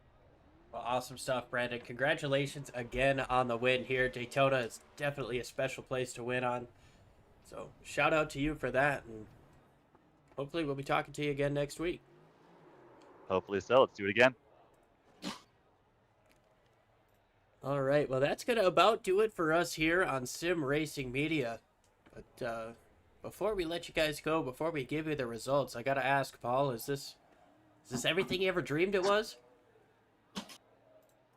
Speaker 4: Well, awesome stuff, Brandon. Congratulations again on the win here. Daytona is definitely a special place to win on. So shout out to you for that, and hopefully we'll be talking to you again next week.
Speaker 10: Hopefully so. Let's do it again.
Speaker 4: All right. Well, that's going to about do it for us here on Sim Racing Media. But before we let you guys go, before we give you the results, I got to ask, Paul, is this everything you ever dreamed it was?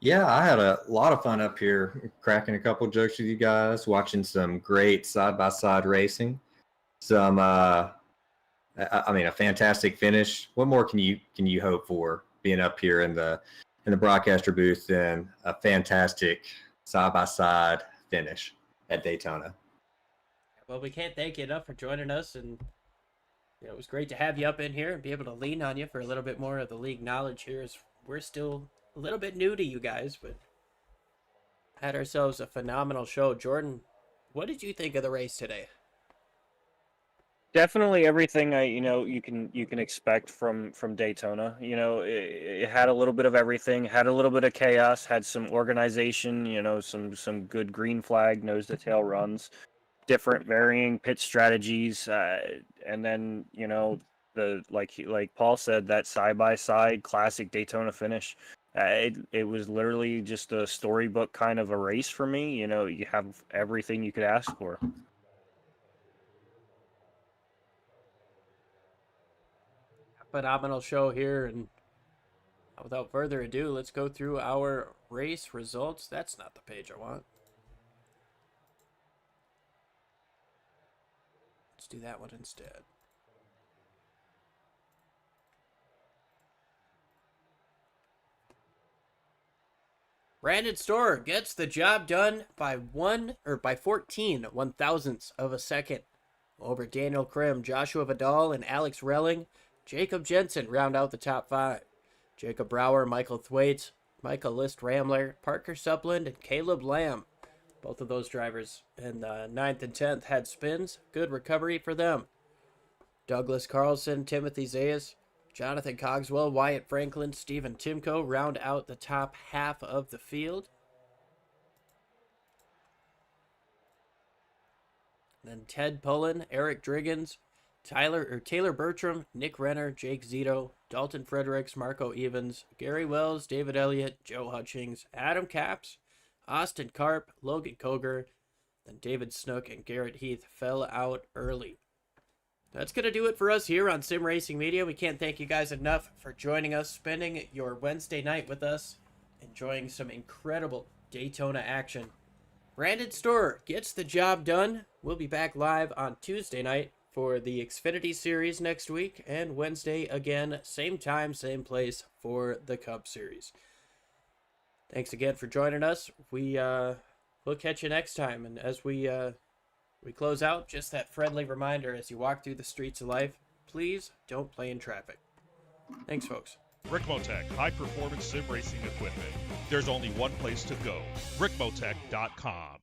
Speaker 5: Yeah, I had a lot of fun up here, cracking a couple jokes with you guys, watching some great side-by-side racing. Some, a fantastic finish. What more can you hope for being up here in the broadcaster booth than a fantastic side-by-side finish at Daytona?
Speaker 4: Well, we can't thank you enough for joining us, and it was great to have you up in here and be able to lean on you for a little bit more of the league knowledge here, as we're still a little bit new to you guys, but had ourselves a phenomenal show. Jordan, what did you think of the race today?
Speaker 3: Definitely everything you can expect from Daytona. It had a little bit of everything, had a little bit of chaos, had some organization, some good green flag nose to tail runs, different varying pit strategies, and then the like Paul said, that side by side classic Daytona finish. It was literally just a storybook kind of a race for me. You have everything you could ask for.
Speaker 4: Phenomenal show here, and without further ado, let's go through our race results. That's not the page I want. Let's do that one instead. Brandon Storer gets the job done by 14 one-thousandths of a second over Daniel Krim, Joshua Vidal, and Alex Relling. Jacob Jensen round out the top 5. Jacob Brower, Michael Thwaites, Michael List Ramler, Parker Supland, and Caleb Lamb. Both of those drivers in the 9th and 10th had spins. Good recovery for them. Douglas Carlson, Timothy Zayas, Jonathan Cogswell, Wyatt Franklin, Stephen Timko round out the top half of the field. Then Ted Pullen, Eric Driggins, Taylor Bertram, Nick Renner, Jake Zito, Dalton Fredericks, Marco Evans, Gary Wells, David Elliott, Joe Hutchings, Adam Capps, Austin Karp, Logan Koger, then David Snook and Garrett Heath fell out early. That's going to do it for us here on Sim Racing Media. We can't thank you guys enough for joining us, spending your Wednesday night with us, enjoying some incredible Daytona action. Brandon Storer gets the job done. We'll be back live on Tuesday night for the Xfinity Series next week, and Wednesday again, same time, same place for the Cup Series. Thanks again for joining us. We'll catch you next time, and as we close out, just that friendly reminder as you walk through the streets of life, please don't play in traffic. Thanks, folks.
Speaker 2: Ricmotech, high-performance sim racing equipment. There's only one place to go, ricmotech.com.